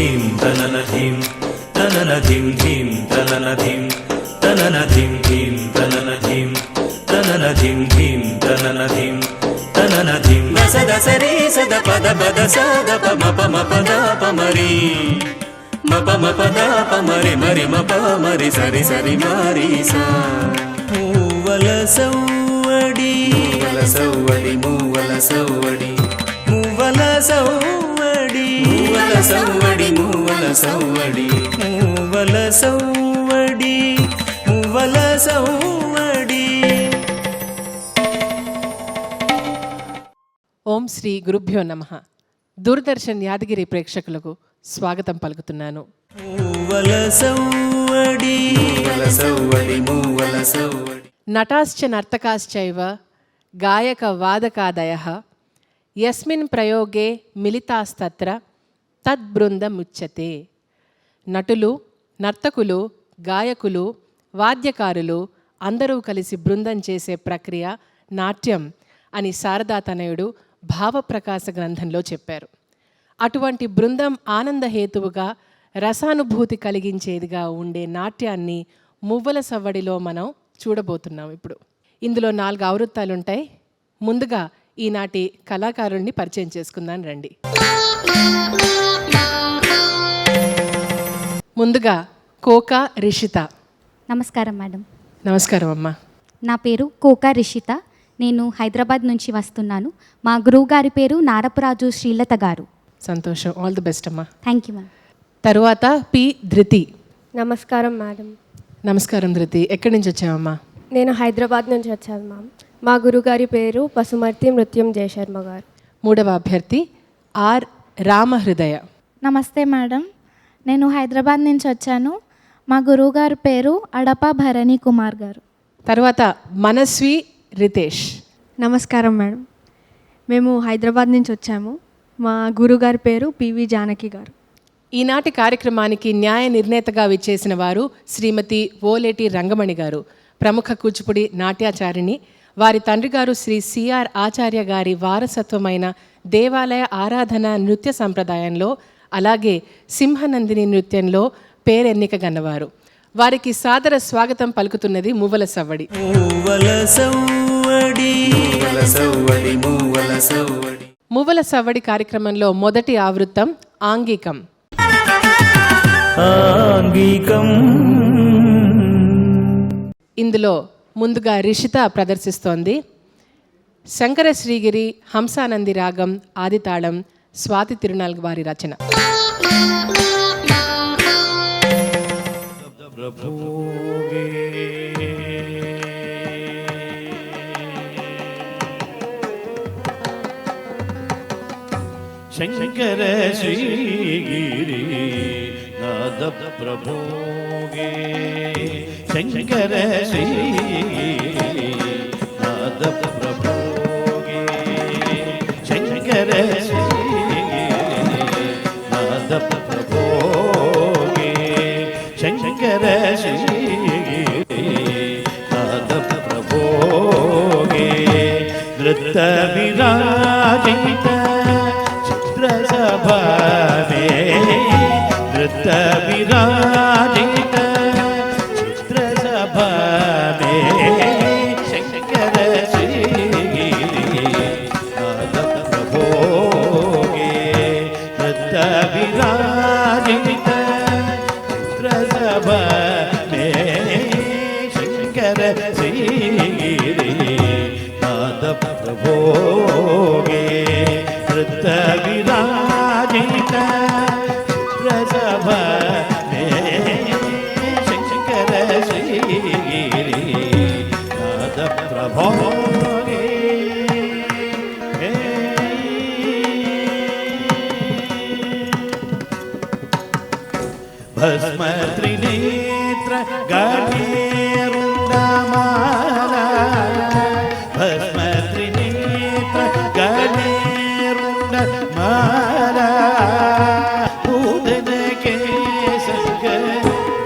ధీం తనన ధీం తనన ధీం ధీం తనన ధీం తనన ధీం ధీం తనన ధీం తనన ధీం ధీం తనన ధీం తనన ధీం సద సరి సద పద పద సద పమ పమ పద పమరి మప మపద పమరి మరి మప మరి సరి సరి మరి సా మూవల సౌవడి మూవల సౌవడి మూవల సౌవడి మూవల సౌవడి మూవల సౌవడి మూవల సౌవడి మూవల సౌవడి మూవల సౌవడి. ఓం శ్రీ గురుభ్యో నమః. దూరదర్శన్ యాదగిరి ప్రేక్షకులకు స్వాగతం పలుకుతున్నాను. నటాశ్చ నర్తకాశ్చైవ గాయక వాదకాదయః యస్మిన్ ప్రయోగే మిలితాస్తత్ర తద్బృందముచ్యతే. నటులు, నర్తకులు, గాయకులు, వాద్యకారులు అందరూ కలిసి బృందం చేసే ప్రక్రియ నాట్యం అని శారదాతనయుడు భావప్రకాశ గ్రంథంలో చెప్పారు. అటువంటి బృందం ఆనందహేతువుగా రసానుభూతి కలిగించేదిగా ఉండే నాట్యాన్ని మువ్వల సవ్వడిలో మనం చూడబోతున్నాం. ఇప్పుడు ఇందులో 4 ఆవృత్తాలుంటాయి. ముందుగా ఈనాటి కళాకారుణ్ణి పరిచయం చేసుకుందాం రండి. ముందుగా కోకా రిషిత. నమస్కారం మేడం. నమస్కారం అమ్మా. నా పేరు కోకా రిషిత. నేను హైదరాబాద్ నుంచి వస్తున్నాను. మా గురువు గారి పేరు నారపరాజు శ్రీలత గారు. సంతోషం. ఆల్ ది బెస్ట్ అమ్మా. Thank you ma'am. తరువాత పి ధృతి. నమస్కారం మేడం. నమస్కారం ధృతి. ఎక్కడి నుంచి వచ్చావమ్మా? నేను హైదరాబాద్ నుంచి వచ్చాను మ్యామ్. మా గురుగారి పేరు పసుమర్తి నృత్యం జయశర్మ గారు. మూడవ అభ్యర్థి ఆర్ రామహృదయ. నమస్తే మేడం. నేను హైదరాబాద్ నుంచి వచ్చాను. మా గురువుగారి పేరు అడప భరణి కుమార్ గారు. తర్వాత మనస్వి రితేష్. నమస్కారం మేడం. మేము హైదరాబాద్ నుంచి వచ్చాము. మా గురుగారి పేరు పివి జానకి గారు. ఈనాటి కార్యక్రమానికి న్యాయ నిర్ణేతగా విచ్చేసిన వారు శ్రీమతి ఓలేటి రంగమణి గారు, ప్రముఖ కూచిపూడి నాట్యాచారిణి. వారి తండ్రి గారు శ్రీ సిఆర్ ఆచార్య గారి వారసత్వమైన దేవాలయ ఆరాధన నృత్య సంప్రదాయంలో, అలాగే సింహనందిని నృత్యంలో పేరెన్నిక గన్నవారు. వారికి సాదర స్వాగతం పలుకుతున్నది మువ్వల సవ్వడి. మువ్వల సవ్వడి కార్యక్రమంలో మొదటి ఆవృత్తం ఆంగికం. ఇందులో ముందుగా రిషిత ప్రదర్శిస్తోంది. శంకర శ్రీగిరి హంసానంది రాగం ఆదితాళం, స్వాతి తిరునాల్ వారి రచన. శంకర శ్రీగిరి నాద ప్రభోగే శంకర శ్రీగిరి నాద ప్రభోగే శంకర శ్రీగిరి నాద ప్రభోగే శంకర శ్రీగిరి నాద ప్రభోగే నృత్య విరాజిత सभा में नृत्य विराजित चित्र सभा में शंकर श्रीगिरि नाद प्रभोगे नृत्य विराजित चित्र सभा में शंकर श्रीगिरि नाद प्रभोगे नृत्य विराजित चित्रसभा में शंकर श्रीगिरि नाद प्रभोगे भस्म त्रिनेत्र गणेरुण्डमाला भस्म त्रिनेत्र गणेरुण्डमाला पूदन के संग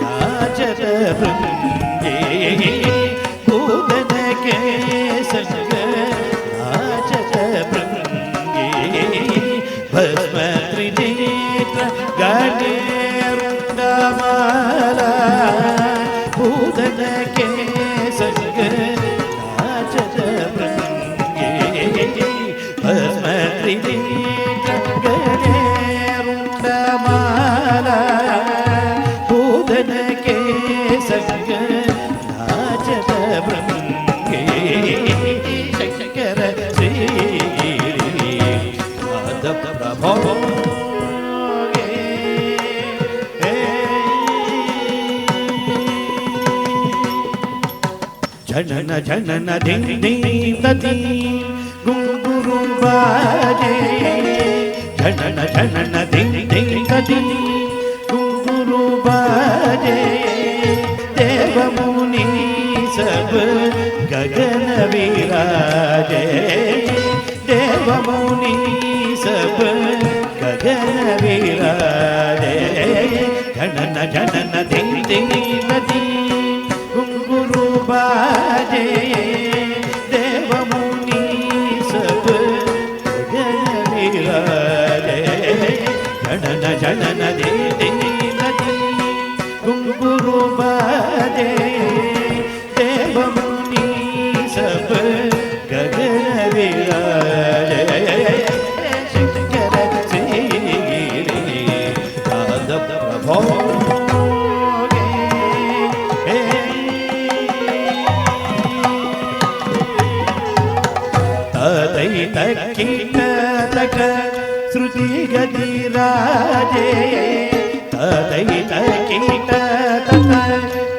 नाचत भृंगे पूदन के संग नाचत भृंगे भस्म त्रिनेत्र गण గగనేరుండమాల భూధన కేసంగ నాచత భృంగే భస్మత్రినేత్ర గగనేరుండమాల భూధన కేసంగ నాచత భృంగే శంకర శ్రీ ప్రభో జనన జనన ధిం ధిం తతి గుంగురు బాజే జనన జనన ధిం ధిం తతి గుంగురు బాజే దేవముని సబ్ గగన విరాజే దేవముని సబ్ గగన విరాజే జనన జనన ధిం ధిం తతి గుంగురు బాజే దేవముని సబ్ గగన విరాజే జనన జనన ధిం ధిం తతి గుంగురు బాజే దేవముని సబ్ గగన విరాజే శంకర శ్రీ పాద ప్రభో తదైత కీటక శృతి గతిరాజే తదైత కీటక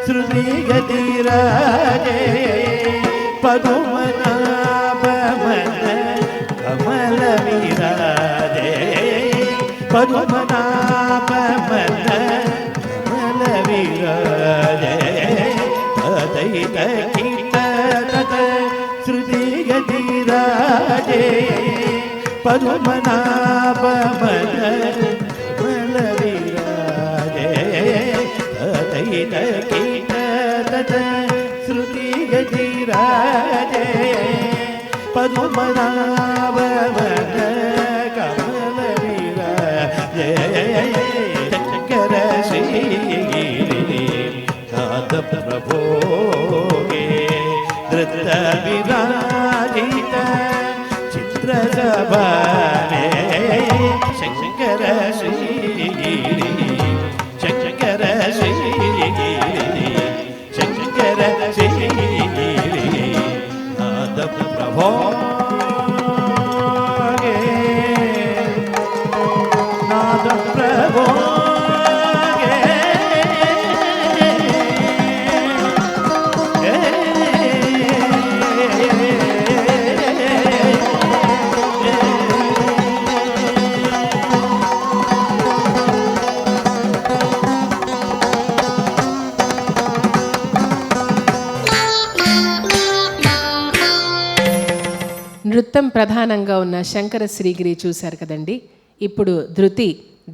శృతి గతిరాజే పదుమనాభమన కమల విరాజే పదుమనాభమన కమల విరాజే తదైత కీటక శృతి గతిరాజే పద్మనాభమన కమల విరాజే తదైత కీటక శృతి గతిరాజే పద్మనాభమన కమల విరాజే శంకర శ్రీ నాద ప్రభోగే నృత్య విరాజిత చిత్ర సభానే శంకర శ్రీ శంకర శ్రీ శంకర శ్రీ నాద ప్రభో నాద ప్రభో నృత్యం ప్రధానంగా ఉన్న శంకర శ్రీగిరి చూశారు కదండి. ఇప్పుడు ధృతి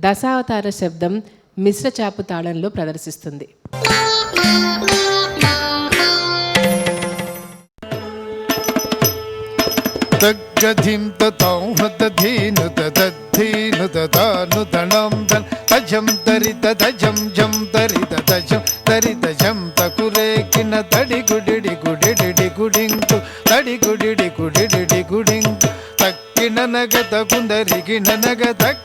దశావతార శబ్దం మిశ్ర చాపు తాళంలో ప్రదర్శిస్తుంది. తగ్గధిం తౌహతధీను తదధీను తదాను తణం తన్ తజం తరిత తజం జం తరిత తజం తరిత జం తకురేకిన తడి గుడిడి గుడిడి గుడింకు తడి గుడిడి గుడిడి గుడింకు తక్కిన నగ తగుందరికి నగ తక్కిన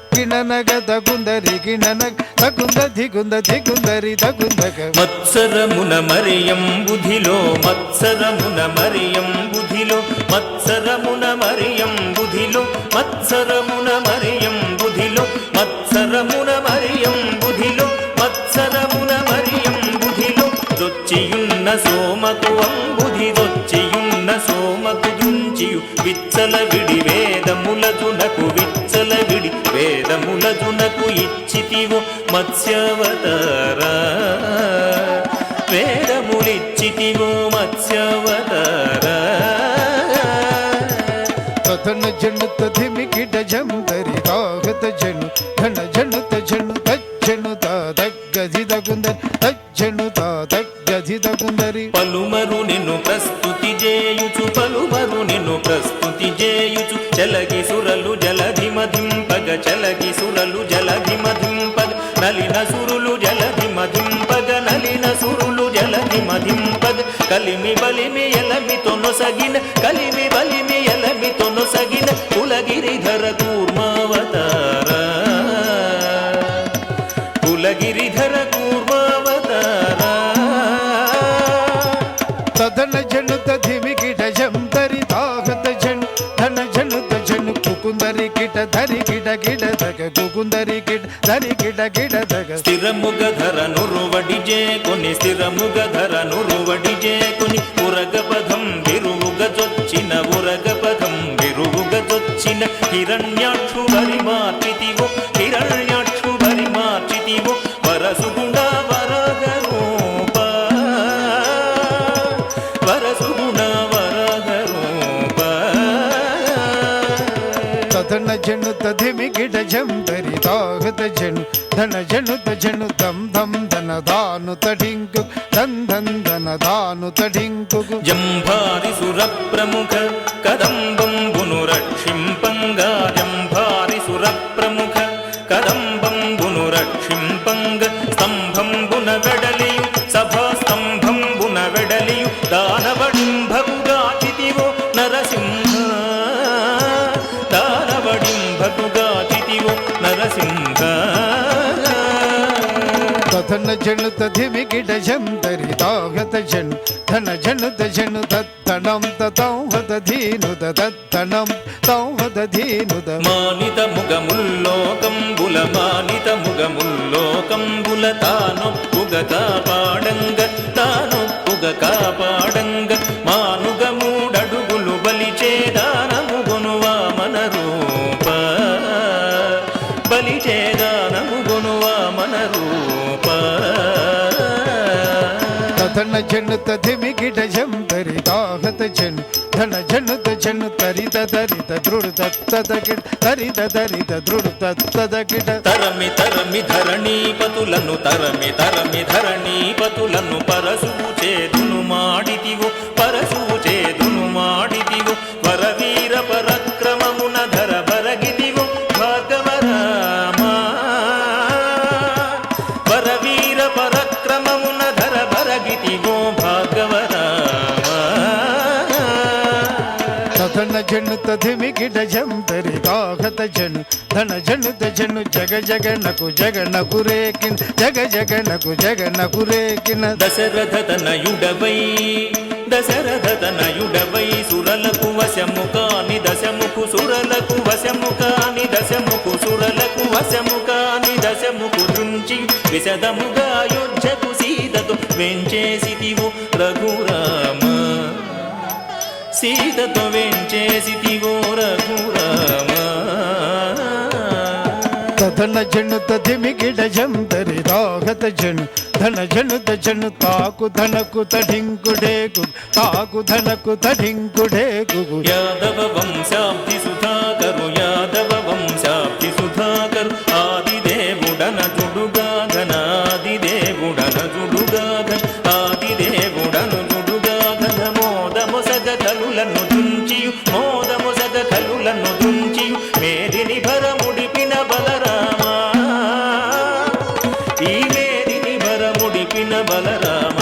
నగ తగుందరికి నగ తగుంద దిగుంద దిగుందరి తగుందగ మత్సరమున మరియం బుధిలో మత్సరమున మరియం బుధిలో మత్సరమున మరియం బుధిలో మత్సరమున మరియం బుధిలో మత్సరమున మరియం బుధిలో మత్సరమున మరియం బుధిలో దొచ్చియున్న సోమకు అంబుధి దొచ్చియున్న సోమకు దుంచియు విచ్చల విడి వేదములజునకు విచ్చల విడి వేదములజునకు ఇచ్చితివో మత్స్యవతారా వేదములిచ్చితివో మత్స్యవతారా తన జను తధిమికి డజం దరి తాగత జను ఘన జను తజను తజ్జను తగ్గది దగుందరి తజ్జను తగ్గది దగుందరి పలుమరు నిన్ను ప్రస్తుతి చేయుచు పలుమరు నిన్ను ప్రస్తుతి చేయుచు చలగి సురలు జలధిమధింపగ చలగి సురలు జలధిమధింపగ నలి నలిన సురులు జలధి మధింపగ నలిన సురులు జలధి మధింపగ కలిమి బలిమి ఎలమితో నొసగిన కలిమి బలిమి ఎలమితో నొసగిన కులగిరిధర కూర్మావతార కులగిరిధర కూర్మావతార తదన జనుత ధిమికిట జంతరి తాగత జను ధన జనుత జను కుకుందరి కిట ధరి కిట కిట దగ కుకుందరి కిట ధరి కిట కిట దగ స్థిరముగ ధర నురువడిజే కొని స్థిరముగ ధర నురువడిజే కొని ఉరగపథం విరువుగ చొచ్చిన ఉరగపథం విరువుగ చొచ్చిన హిరణ్యాక్షు వరి మార్చితివో హిరణ్యాక్షు వరి మార్చితివో వరసుగుణ వరగ రూప వరసుగుణ వరగ రూప తదన జనుత ధిమికిట జంతరి తాగత జను ధన జనుత జను దం ధం ధన ధాను తడింకు ధన్ ధన్ ధన ధాను తడింకు జంభారి సుర ప్రముఖ కదంబంబును రక్షింపంగా జంభారి సుర ప్రముఖ కదంబంబును రక్షింపంగ స్తంభంబున వెడలియు సభా స్తంభంబున వెడలియు దానవడింభగుగాచితివో నరసింహ దానవడింభగుగాచితివో నరసింహ తదన జనుత ధిమికిట జంతరి తాగత జను ధన జనుత జను తత్తణం తౌహద ధీనుద తత్తణం తౌహద ధీనుద మానిత ముగముల్లోకంబుల మానిత ముగముల్లోకంబుల తానొప్పుగ కాపాడంగ తానొప్పుగ కాపాడంగ మానుగ మూడడుగులు బలిచేదానముగొను వామన రూప బలిచేదానముగొను వామన రూప తదన జనుత ధిమికిట జంతరి తాగత జను ధన జనుత జను తరిత తరిత దృఢ తదకిట తరిత తరిత దృఢ తదకిట తరమి తరమి ధరణీపతులను తరమి తరమి ధరణీపతులను పరశువు చేదును మాడితివు పరశువు చేదును మాడితివు వరవీర పరక్రమమున ధర భరగితివు భాగవరామ వరవీర పరక్రమమున ధర భరగితివో భాగవరామ తదన జనుత ధిమికిట జంతరి తాగత జను ధన జనుత జను జగ జగనకు జగనకు రేకిన జగ జగనకు జగనకు రేకిన దశరథ తనయుడవై దశరథ తనయుడవై సురలకు వశము కాని దశముకు సురలకు వశము కాని దశముకు సురలకు వశము కాని దశముకు దృంచి విశదముగా యుద్ధకు సీతతో వెంచేసితివు రఘురామ సీతతో వెంచేసితివో రఘురామ తదన జనుత ధిమికిట జంతరి తాగత జను ధన జనుత జను తాకు ధనకు తడింకుడేకు తాకు ధనకు తడింకుడేకు యాదవ వంశాబ్ది సుధాకరు యాదవ వంశాబ్ది సుధాకరు ఆదిదేవుడన జుడుగాధన ఆదిదేవుడన జుడుగాధన ఆదిదేవుడను జుడుగాధన మోదమొసగ కలులను దుంచియు మోదమొసగ కలులను దుంచియు మేదిని భరముడిపిన బలరామ ఈ మేదిని భరముడిపిన బలరామ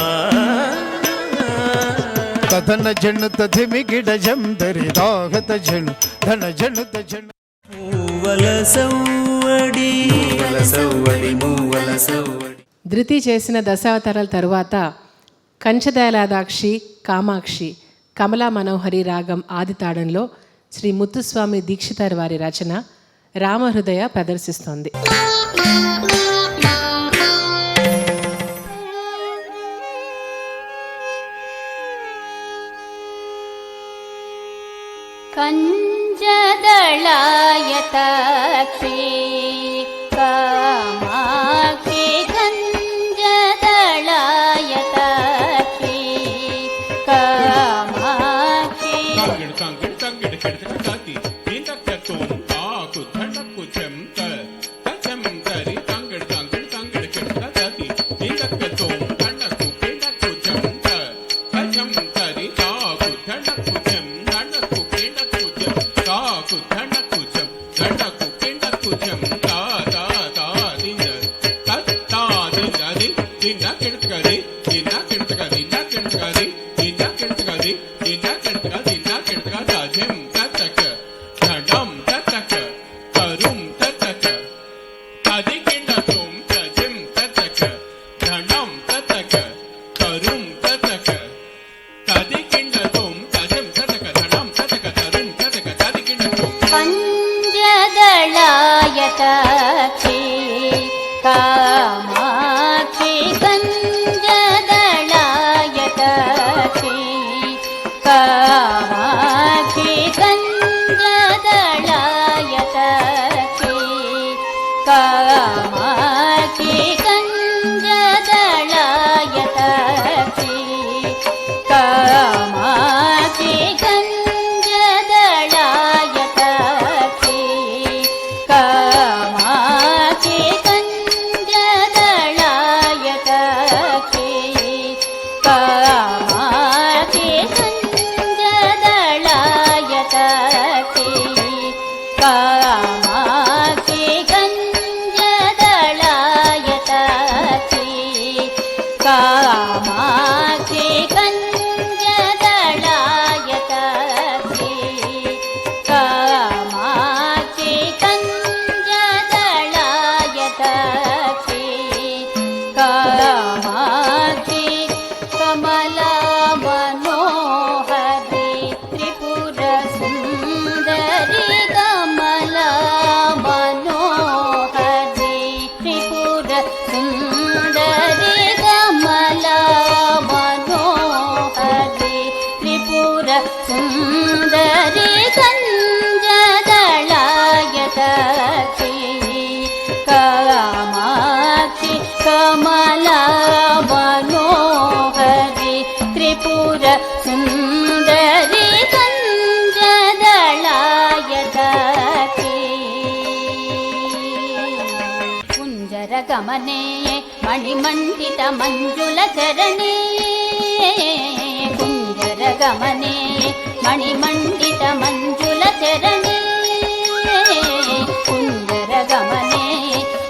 తదన జనుత ధిమికిట జంతరి తాగత జను ధన జనుత జను మూవల సవ్వడి మూవల సవ్వడి మూవల సవ్వడి ధృతి చేసిన దశావతారాల తరువాత కంచదయాలాదాక్షి కామాక్షి కమలా మనోహరి రాగం ఆదితాళంలో శ్రీ ముత్తుస్వామి దీక్షితార్ వారి రచన రామహృదయ ప్రదర్శిస్తోంది. कंजदलायताक्षी कामाक्षी कंजदलायताक्षी कामाक्षी తంగిడి తంగిడి కిడతకి తాకి దీంతకు తాకు ధనకు చెంత తచం సుందరి కమల మనోహరి త్రిపుర సుందరి కంజదళాయతీ కామాక్షి కమల మనోహరి త్రిపుర సుందరి కంజదళాయతీ కుంజరగమనే మణిమండిత మంజుల చరణే కుంజరగమనే మణిమండిత మంజుల చరణే కుంజరగమనే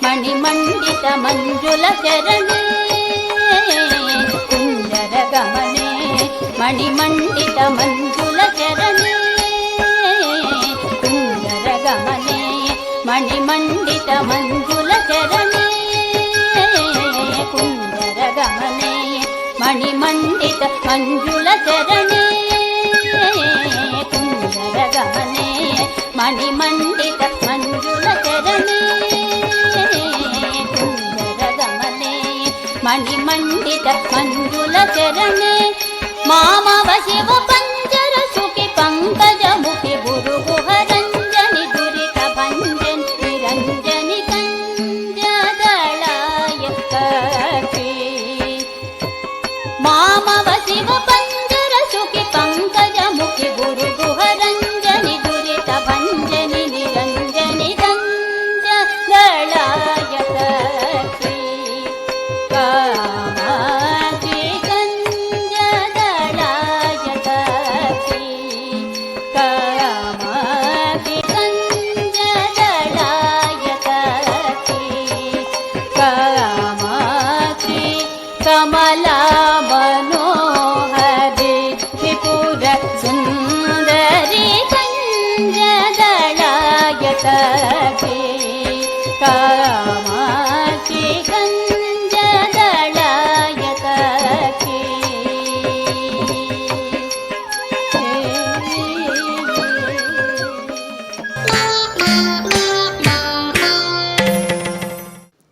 మణిమండిత మంజుల చరణే కుంజరగమనే మణిమండిత మంజుల చరణే కుంజరగమనే మణిమండిత మంజుల చరణే కుంజరగమనే మణిమండిత మంజుల చరణే కుంజరగమనే మణిమండిత మంజుల చరణే కుంజరగమనే మణిమండిత మంజుల చరణే మామవ శివ పంజర సుఖి పంకజముఖి గురుగుహరంజని దురిత భంజన్ నిరంజని కంజదళాయతీ మామవ శివ పంజర సుఖి పంకజముఖి గురుగుహరంజని దురిత భంజని నిరంజని కంజదళాయతీ కామాక్షి కంజదళాయతీ కామాక్షి కంజదళాయతీ కామాక్షి కమలా మనోహరి త్రిపుర సుందరి కంజదళాయతీ కామాక్షి కంజదళాయతీ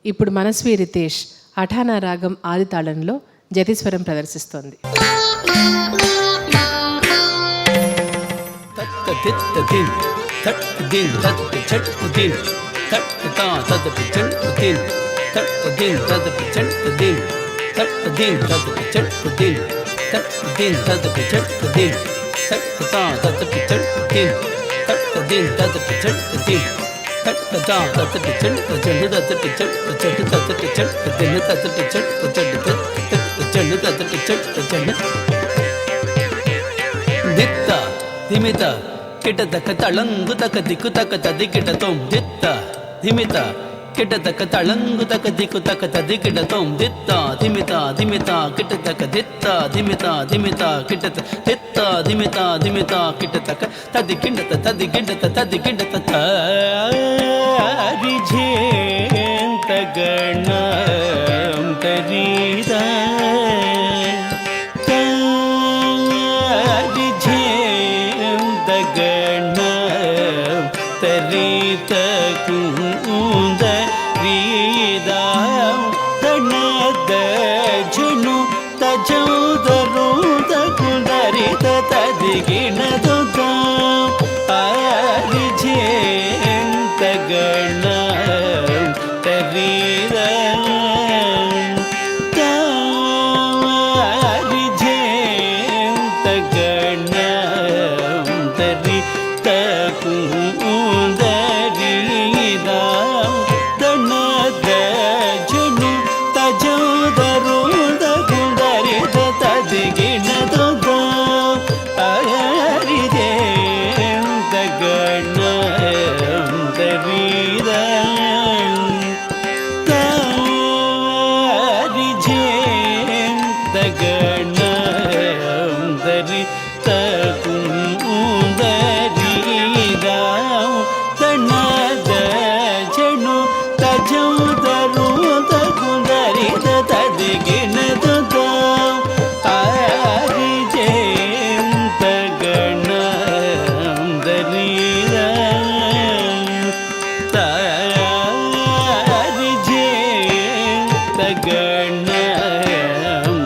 ఇప్పుడు మనస్వి రితేష్ అఠానా రాగం ఆది తాళంలో జతిస్వరం ప్రదర్శిస్తోంది. దిత్త ధిమిత కిటతక తళంగు తక దిక్కు తక తది కిటతోం దిత్త ధిమిత కిటతక తళంగు తక దిక్కు తక తది కిటతోం దిత్త ధిమిత ధిమిత కిటతక దిత్త ధిమిత ధిమిత కిటత దిత్త ధిమిత ధిమిత కిటతక తది కిండత తది కిండత తది కిండత తరిజేంత గణం తరీద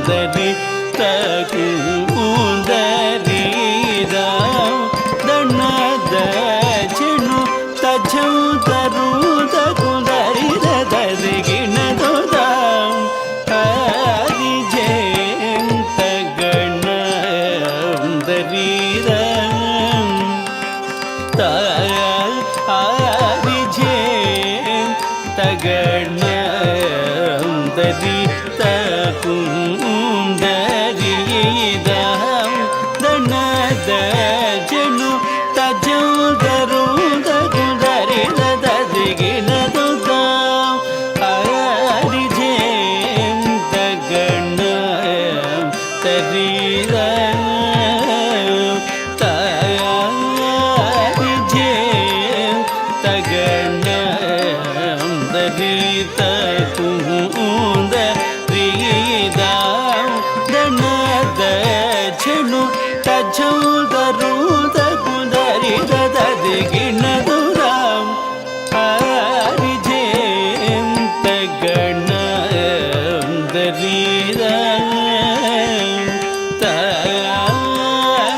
దరి తకుందరి దణ దను తజం తరు తకుందరి దరిగిణ హరి జయంత గణ దరి హరి జయంత గణ దరి తకుందరి దణ దను తజం తరు తకుందరి దరిగిణ హరి జయంత గణ తరి హరి జయంత గణ దరి తకుందరి దణ దను తజం తరు తకుందరి దరిగిణ హరి జయంత గణ దరి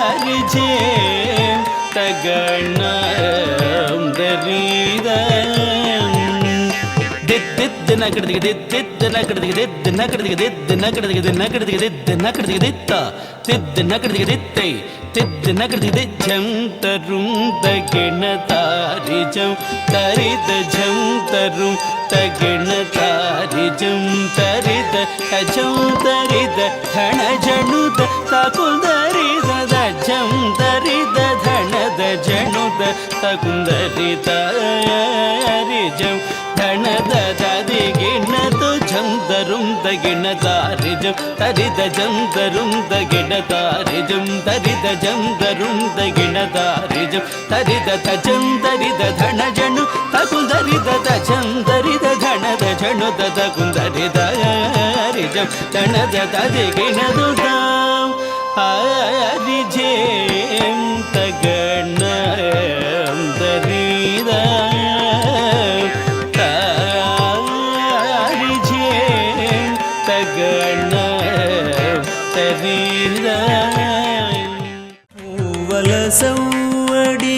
హరి జయంత గణ దరి నకడికి దిద్ద నకడికి దిద్ద నకడికి దిద్ద నకడికి నకడికి దిద్ద నకడికి దిత్త దిద్ద నకడికి దిత్తై దిద్ద నకడికి దిజ్జం తరుం తగిన తారిజం తరిద జం తరుం తగిన తారిజం తరిద అజం తరిద ధణ జనుద తకుందరిద దజం తరిద ధనద జనుద తకుందరిద హరిజం ధనద దరిగిణ తుజం దరుం దగిణ తారిజం తరిద జం దరుం దగిణ తారిజం తరిద జం దరుం దగిణ తారిజం తరిద తజం తరిద ధన జను తకుందరిద తజం తరిద ధనద జను తకుందరిద హరిజం ధనద దరిగిణ తుజం హరి జయంత గణ దరిద హరి జయంత గణ దరిద మూవల సవ్వడి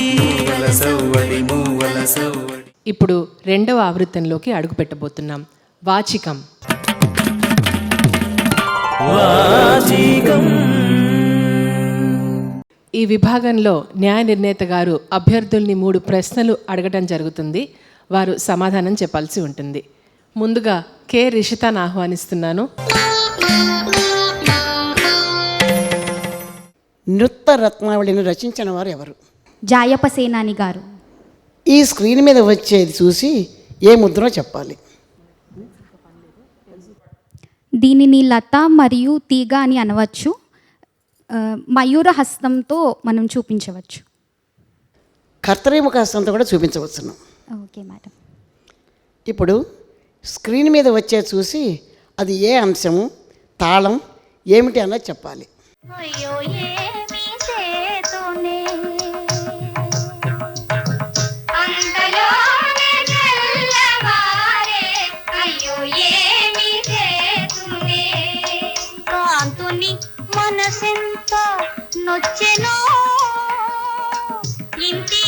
మూవల సవ్వడి. ఇప్పుడు రెండవ ఆవృత్తంలోకి అడుగు పెట్టబోతున్నాం. వాచికం. వాచికం. ఈ విభాగంలో న్యాయ నిర్ణేత గారు అభ్యర్థుల్ని 3 ప్రశ్నలు అడగటం జరుగుతుంది. వారు సమాధానం చెప్పాల్సి ఉంటుంది. ముందుగా కె రిషితాను ఆహ్వానిస్తున్నాను. నృత్య రత్నావళిని రచించిన వారు ఎవరు? జాయప సేనాని గారు. ఈ స్క్రీన్ మీద వచ్చేది చూసి ఏ ముద్రో చెప్పాలి. దీనిని లత మరియు తీగ అని అనవచ్చు. మయూర హస్తంతో మనం చూపించవచ్చు. కర్తరేముఖ హస్తంతో కూడా చూపించవచ్చును. Okay madam. ఇప్పుడు స్క్రీన్ మీద వచ్చే చూసి అది ఏ అంశము, తాళం ఏమిటి అన్నది చెప్పాలి. అయ్యో ఏమి చేతునే అంతలోనే తెల్లవారే అయ్యో ఏమి చేతునే కాంతుని మనసెంత నొచ్చెనో ఇంటి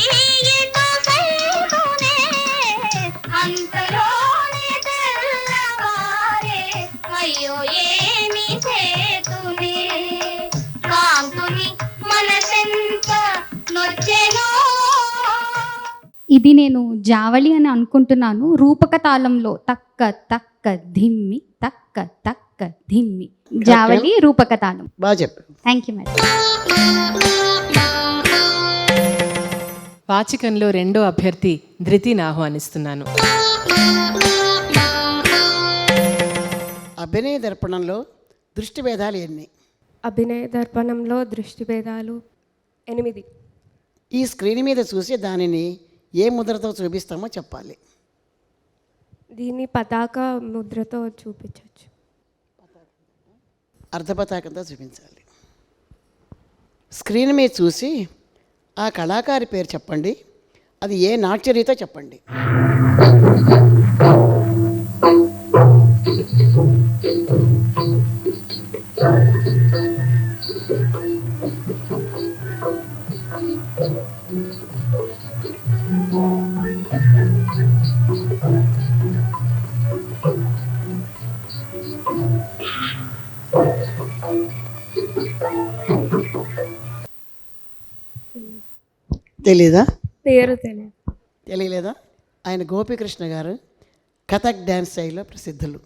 ఇటు సైతునే అంతలోనే తెల్లవారే అయ్యో ఏమి చేతునే కాంతుని మనసెంత నొచ్చెనో. ఇది నేను జావళి అని అనుకుంటున్నాను. రూపక తాళంలో తక్క తక్క ధిమ్మి తక్క తక్క ధిమ్మి. జావళి రూపక తాళం. బాగా చెప్పారు. Thank you madam. వాచికంలో రెండో అభ్యర్థి ధృతిని ఆహ్వానిస్తున్నాను. అభినయ దర్పణంలో దృష్టి భేదాలు ఎన్ని? అభినయ దర్పణంలో దృష్టి భేదాలు 8. ఈ స్క్రీన్ మీద చూసి దానిని ఏ ముద్రతో చూపిస్తామో చెప్పాలి. దీన్ని పతాక ముద్రతో చూపించవచ్చు. అర్ధపతాకంతో చూపించాలి. స్క్రీన్ మీద చూసి ఆ కళాకారి పేరు చెప్పండి. అది ఏ నాట్యరీతో చెప్పండి. తెలీదా? పేరు తెలియదు. తెలియలేదా? ఆయన గోపీకృష్ణ గారు కథక్ డ్యాన్స్ శైలిలో ప్రసిద్ధులు.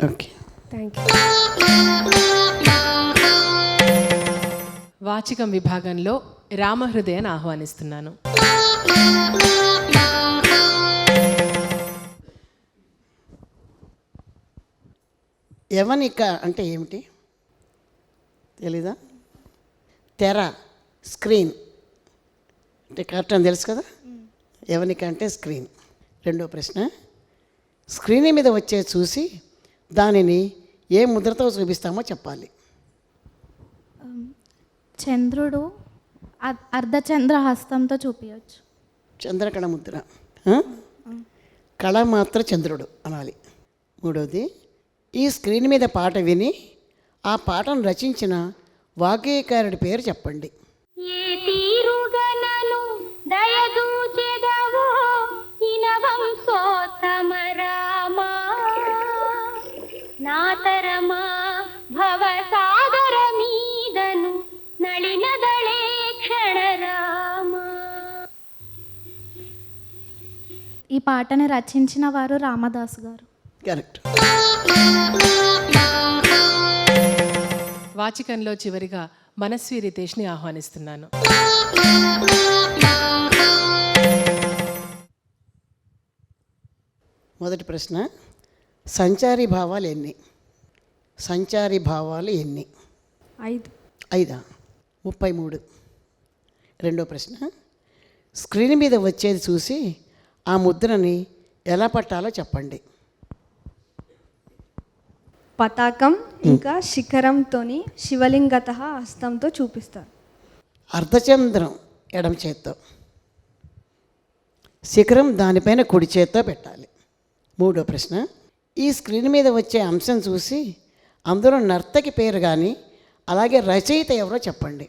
Okay, thank you. వాచికం విభాగంలో రామహృదయని ఆహ్వానిస్తున్నాను. యవనిక అంటే ఏమిటి తెలీదా? తెర, స్క్రీన్ అంటే కరెక్ట్ అని తెలుసు కదా. యవనిక అంటే స్క్రీన్. రెండో ప్రశ్న, స్క్రీన్ మీద వచ్చే చూసి దానిని ఏ ముద్రతో చూపిస్తామో చెప్పాలి. చంద్రుడు అర్ధచంద్ర హస్తంతో చూపించవచ్చు. చంద్రకళ ముద్ర, కళ మాత్ర చంద్రుడు అనాలి. మూడవది, ఈ స్క్రీన్ మీద పాట విని ఆ పాటను రచించిన వాగ్గేయకారుడి పేరు చెప్పండి. ఏ తీరుగనను దయదూచెదవో ఇనవంశోత్తమ రామా, నాతరమా భవసాగర మీదను నళినదళే క్షణ రామా. ఈ పాటను రచించిన వారు రామదాసు గారు. కరెక్ట్. వాచికంలో చివరిగా మనస్వి రితేష్ని ఆహ్వానిస్తున్నాను. మొదటి ప్రశ్న, సంచారీ భావాలు ఎన్ని? సంచారీ భావాలు ఎన్ని? 5. 5. 33. రెండో ప్రశ్న, స్క్రీన్ మీద వచ్చేది చూసి ఆ ముద్రని ఎలా పట్టాలో చెప్పండి. పతాకం ఇంకా శిఖరంతోని శివలింగత హస్తంతో చూపిస్తారు. అర్ధచంద్రం ఎడమ చేత్తో, శిఖరం దానిపైన కుడి చేత్తో పెట్టాలి. మూడో ప్రశ్న, ఈ స్క్రీన్ మీద వచ్చే అంశం చూసి అందులో నర్తకి పేరు కానీ అలాగే రచయిత ఎవరో చెప్పండి.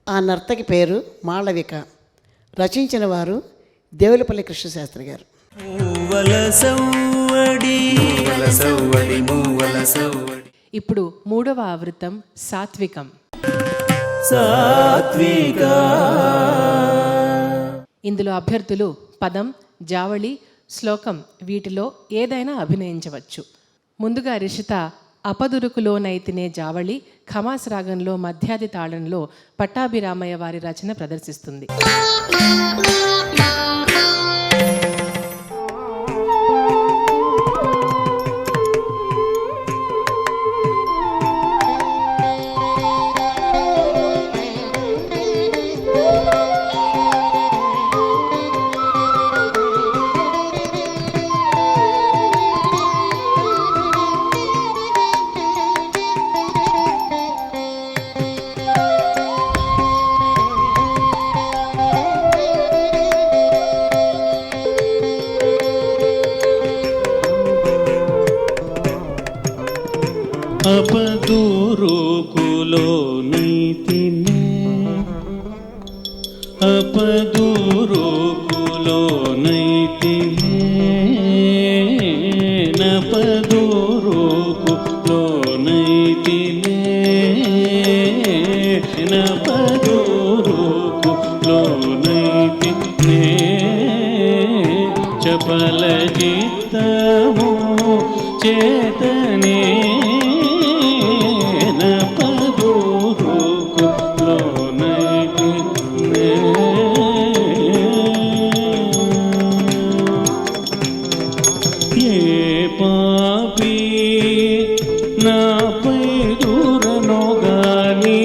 ఆ నర్తకి పేరు మాళవిక. రచించిన వారు దేవులపల్లి కృష్ణశాస్త్రి గారు. ఇప్పుడు మూడవ ఆవృత్తం సాత్వికం. ఇందులో అభ్యర్థులు పదం, జావళి, శ్లోకం వీటిలో ఏదైనా అభినయించవచ్చు. ముందుగా రిషిత అపదురుకులోనైతినే జావళి ఖమాస్ రాగంలో మధ్యాది తాళంలో పట్టాభిరామయ్య వారి రచన ప్రదర్శిస్తుంది. అపదూరుకులో నీతినే, అపదూరుకులో నైతినే, నపదూరుకులో నైతినే, నపదూరుకులో నైతినే, చపల చిత్తము చేతనే, పాపి నాపై దూరను గాని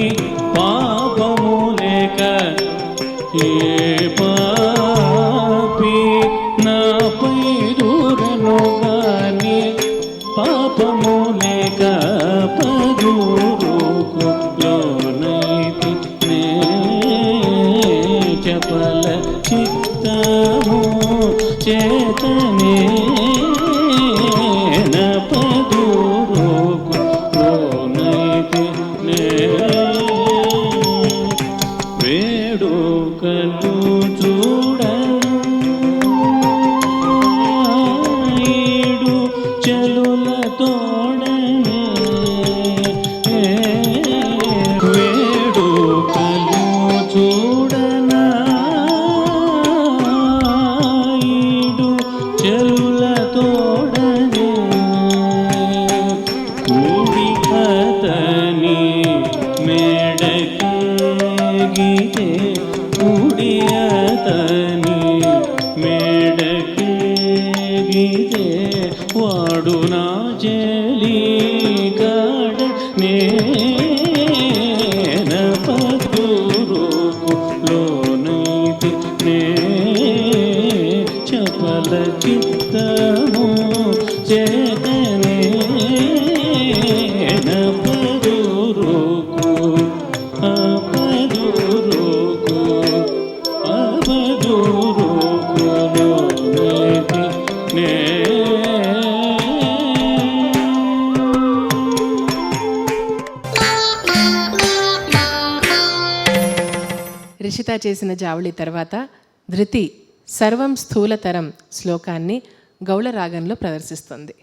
ఉడియతని మేడకేగితే వాడు నా చెలి కాడ నేనపదురుకు లోనైతి నే చపల చిత్తము చేతనే నపదురుకు అపదురుకు అపదురుకు లోనైతి నే రిషిత చేసిన జావళి తర్వాత ధృతి సర్వం స్థూలతరం శ్లోకాన్ని గౌళ రాగంలో ప్రదర్శిస్తుంది.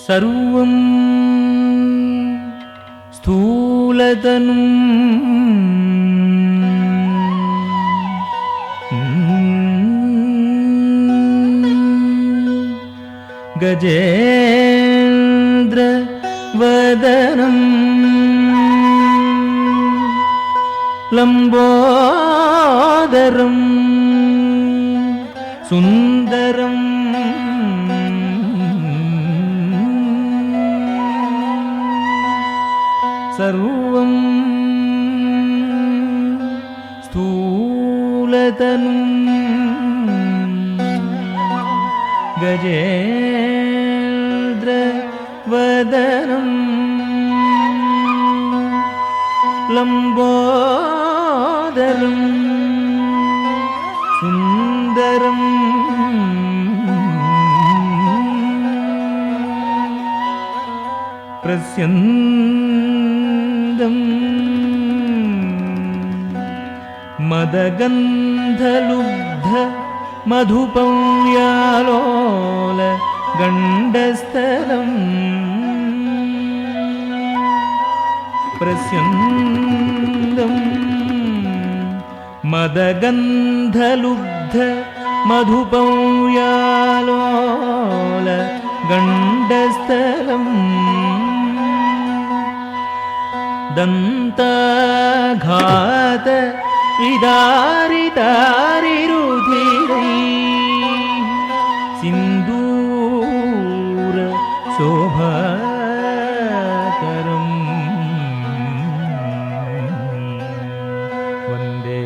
సర్వం స్థూలతను గజేంద్ర వదనం లంబోదరం సుందరం సర్వం స్థూలతను గజేంద్ర వదనం లంబోదరం సుందరం ప్రస్యందం మదగంధలుబ్ధ మధుపం యాలోల గండస్థలం ప్రస్యందం మదగంధలుబ్ధ మధుపం యాలోల గండస్థలం దంతాఘాత విదారితారిరుధిరై సింధూర శోభాకరం వందే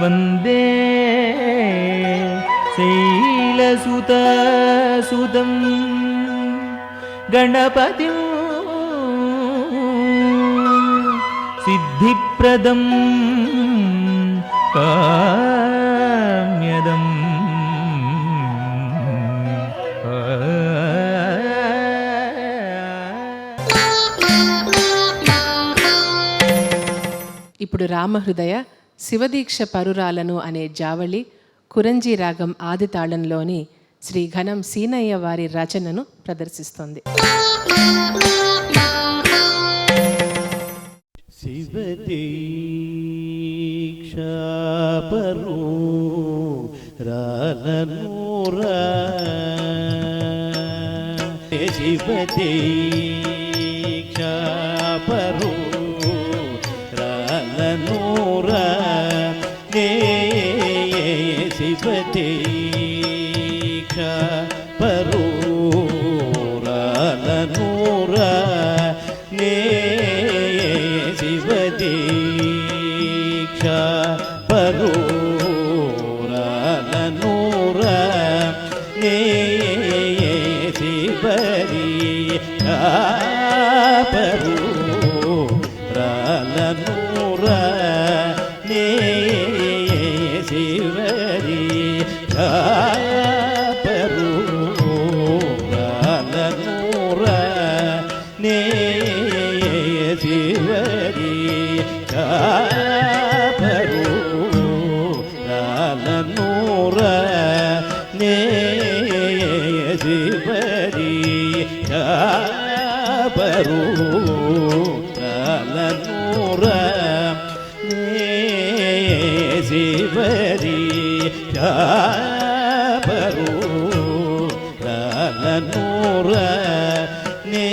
వందే శైలసుతసుతం గణపతిం సిద్ధిప్రదం కామ్యదం ఇప్పుడు రామహృదయ శివదీక్ష పరురాలను అనే జావళి కురంజీ రాగం ఆది తాళంలోని శ్రీ ఘనం సీనయ్య వారి రచనను ప్రదర్శిస్తోంది. శివదీక్షాపరు రాలనూరా శివ దీక్షా పరు రాలనూరా నే శివ దీక్షా పరు రాలనూరా నే శివ దీక్షా పరు రాలనూరా నే శివరి పరు రాలనూరా నే శివరి పరు రాలనూరా నే శివరి పరు రాలనూరా నే శివరి పరు రాలనూరా నే శివరి పరు రాలనూరా నే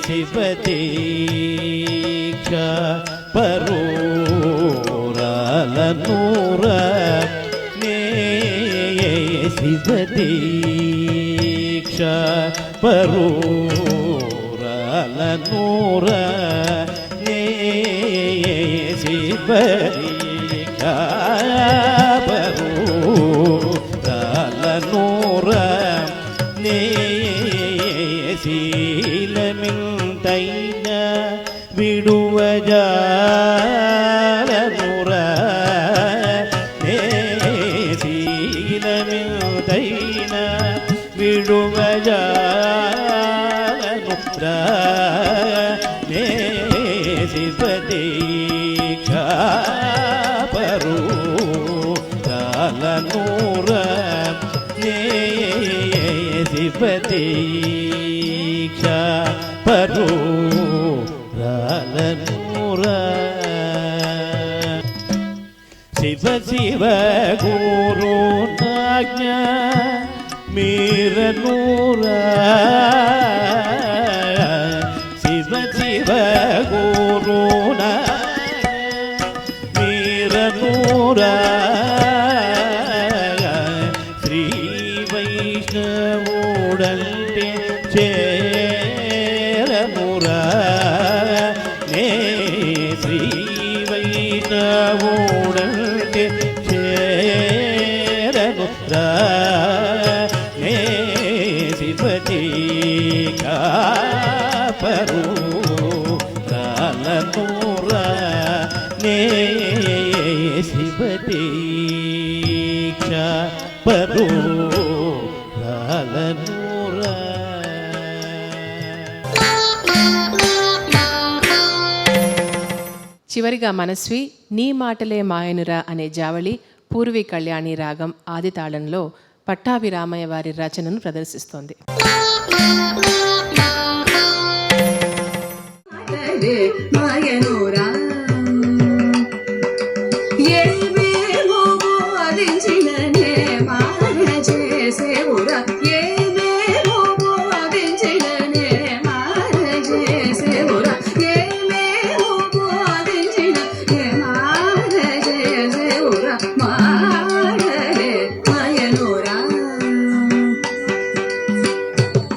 శివ దీక్షా పరు రాలనూరా నే శివ దీక్షా పరు రాలనూరా నే శివ దీక్షా పరు రాలనూరా నే శీలమింతైన విడువజాలనురా నే శీలమింతైన విడువజాలనురా నే శివ దీక్షా పరు రాలనూరా నే శివ దీక్షా పరు రాలనూరా శివ శివ గురు నాజ్ఞ మీరనూరా శివ శివ గురు నాజ్ఞ మీరనూరా శ్రీ వైష్ణవుడంటే చేరనురా నే శ్రీ వైష్ణవుడంటే చేరనురా నే శివ దీక్షా పరు రాలనూరా నే శివ దీక్షా పరు రాలనూరా. చివరిగా మనస్వి నీ మాటలే మాయనురా అనే జావళి పూర్వీ కళ్యాణి రాగం ఆది తాళంలో పట్టాభిరామయ్య వారి రచనను ప్రదర్శిస్తోంది.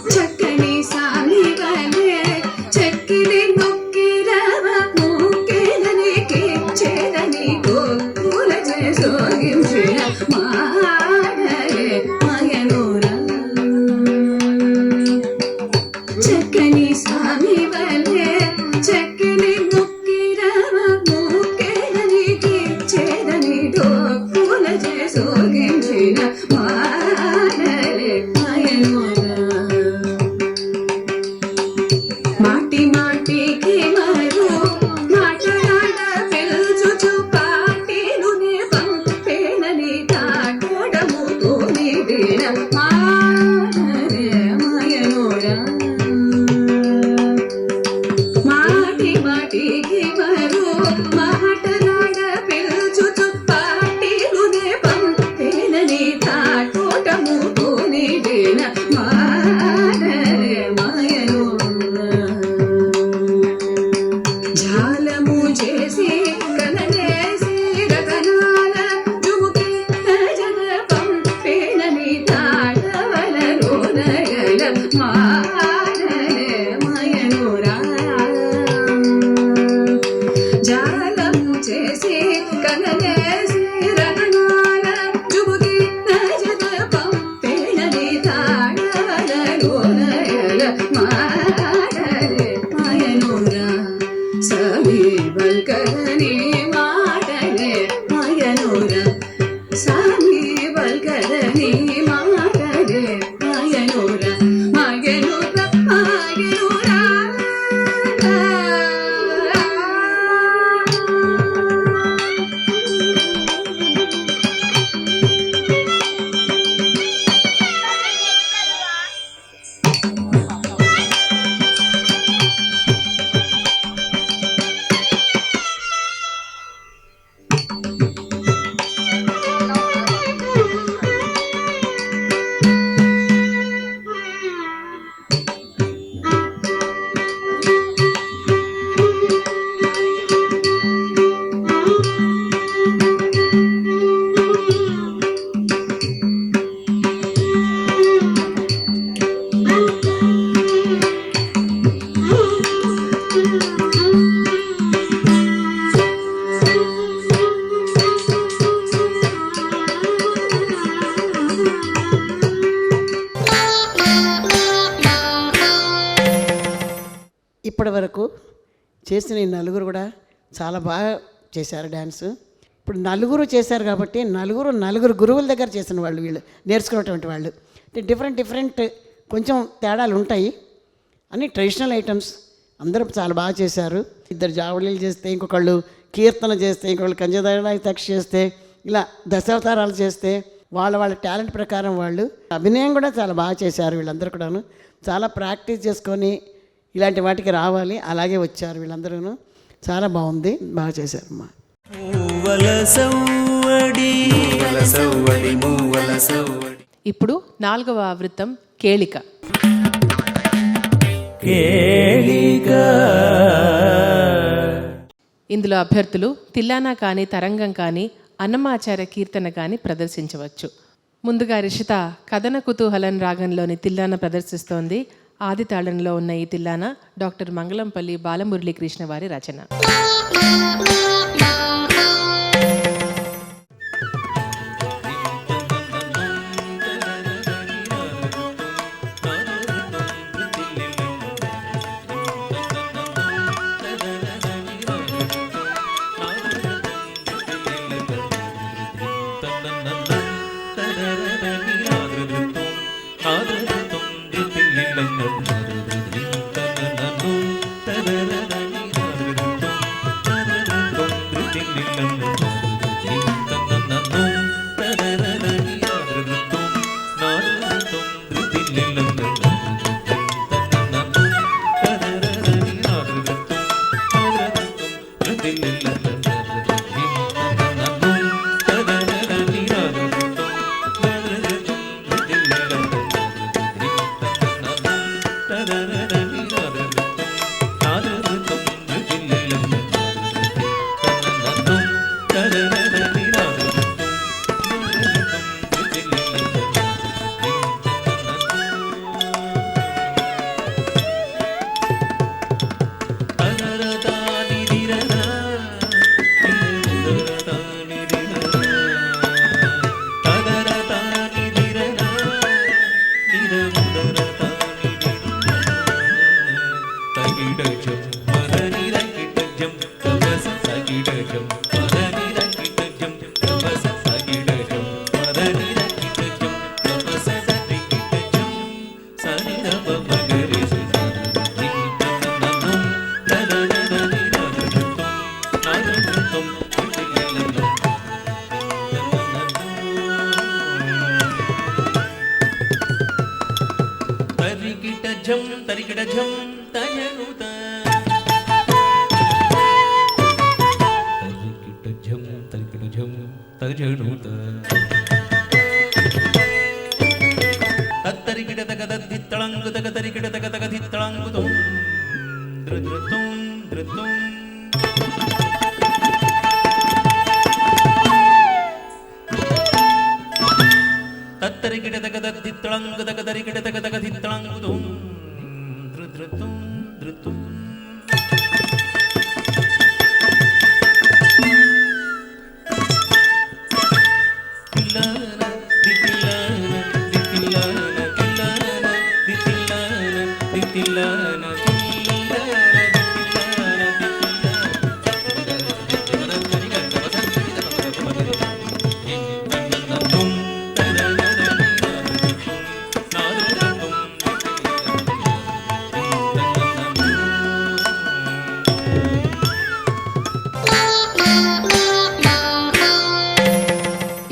చక్కని సాని వలే చెక్కిలి నొక్కిరవ ఇప్పటి వరకు చేసిన ఈ నలుగురు కూడా చాలా బాగా చేశారు డ్యాన్స్. ఇప్పుడు నలుగురు చేశారు కాబట్టి నలుగురు గురువుల దగ్గర చేసిన వాళ్ళు, వీళ్ళు నేర్చుకున్నటువంటి వాళ్ళు. డిఫరెంట్ కొంచెం తేడాలు ఉంటాయి. అన్ని ట్రెడిషనల్ ఐటమ్స్. అందరూ చాలా బాగా చేశారు. ఇద్దరు జావళీలు చేస్తే, ఇంకొకళ్ళు కీర్తన చేస్తే, ఇంకొకళ్ళు కంజదాయి తక్ష చేస్తే, ఇలా దశావతారాలు చేస్తే, వాళ్ళ టాలెంట్ ప్రకారం వాళ్ళు అభినయం కూడా చాలా బాగా చేశారు. వీళ్ళందరూ కూడాను చాలా ప్రాక్టీస్ చేసుకొని ఇలాంటి వాటికి రావాలి. అలాగే వచ్చారు వీళ్ళందరూ. చాలా బాగుంది, బాగా చేశారమ్మా. ఇప్పుడు 4వ వృత్తం కేళిక. ఇందులో అభ్యర్థులు తిల్లానా కానీ, తరంగం కానీ, అన్నమాచార్య కీర్తన కానీ ప్రదర్శించవచ్చు. ముందుగా రిషిత కథన కుతూహలం రాగంలోని తిల్లాన ప్రదర్శిస్తోంది. ఆది తాళంలో ఉన్న ఈ తిల్లాన డాక్టర్ మంగళంపల్లి బాలమురళీకృష్ణ వారి రచన.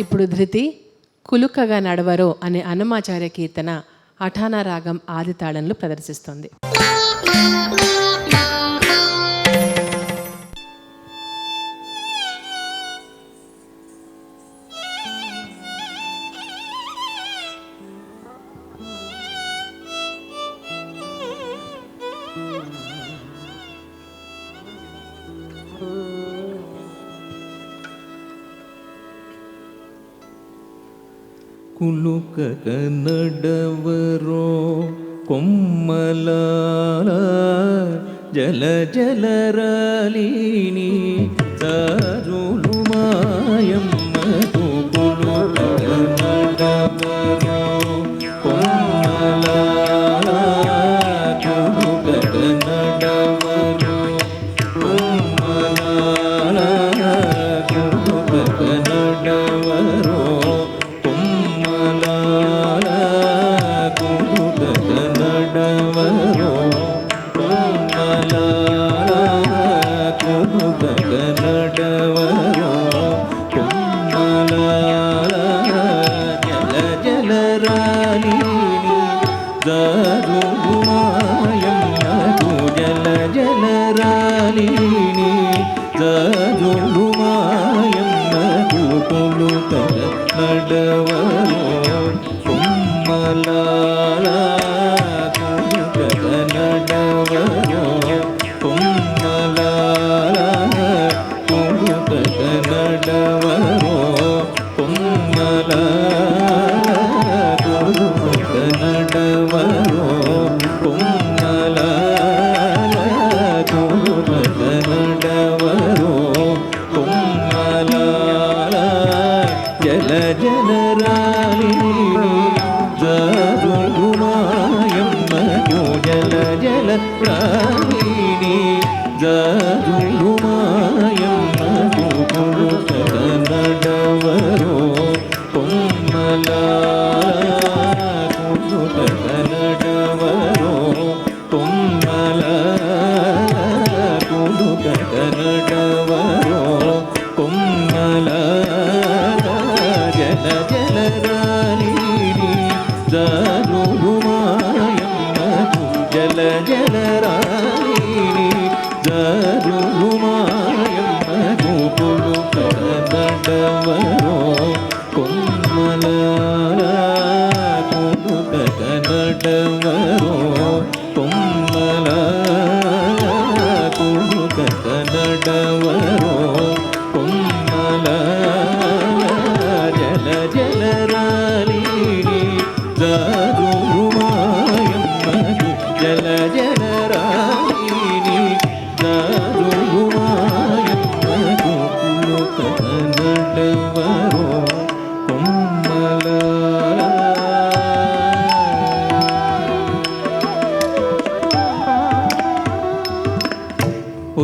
ఇప్పుడు ధృతి కులుకగా నడవరో అనే అన్నమాచార్య కీర్తన అఠానా రాగం ఆది తాళంలో ప్రదర్శిస్తోంది. కులుకక నడవరో కొమ్మలాల జల జలరాలిని చారులు మాయమ్మకు కులుకక నడవరో కొమ్మలాల కులుకక నడవరో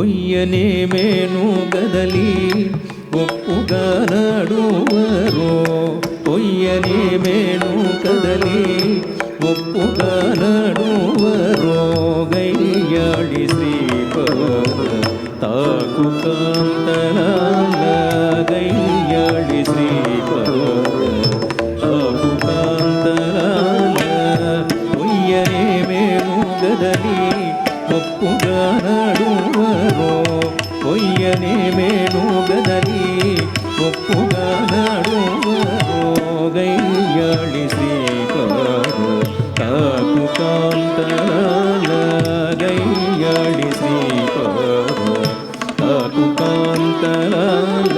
ಒಯ್ಯನೇಮೇನು ಗದಲಿ ಒಪ್ಪುಗ ನಡುವರೋ ಒಯ್ಯನೇಮೇನು ಕದಲಿ ಒಪ್ಪುಗ ನಡುವರೋ ಗೈಯಾಳಿ ಶ್ರೀಪಾದ ತಾಕು ಕಾಂತಲಾಲ ಗೈಯಾಳಿ ಶ್ರೀಪಾದ ತಾಕು ಕಾಂತಲಾಲ ಒಯ್ಯನೇಮೇನು ಗದಲಿ ಒಪ್ಪುಗ ನಡುವರೋ ಒಯ್ಯನೆ ಮೇನು ಗದಲಿ ಒಪ್ಪುಗ ನಡುವರೋ ಗೈಯಾಳಿ ಶ್ರೀಪಾದ ತಾಕು ಕಾಂತಲಾಲ ಗೈಯಾಳಿ ಶ್ರೀಪಾದ ತಾಕು ಕಾಂತಲಾಲ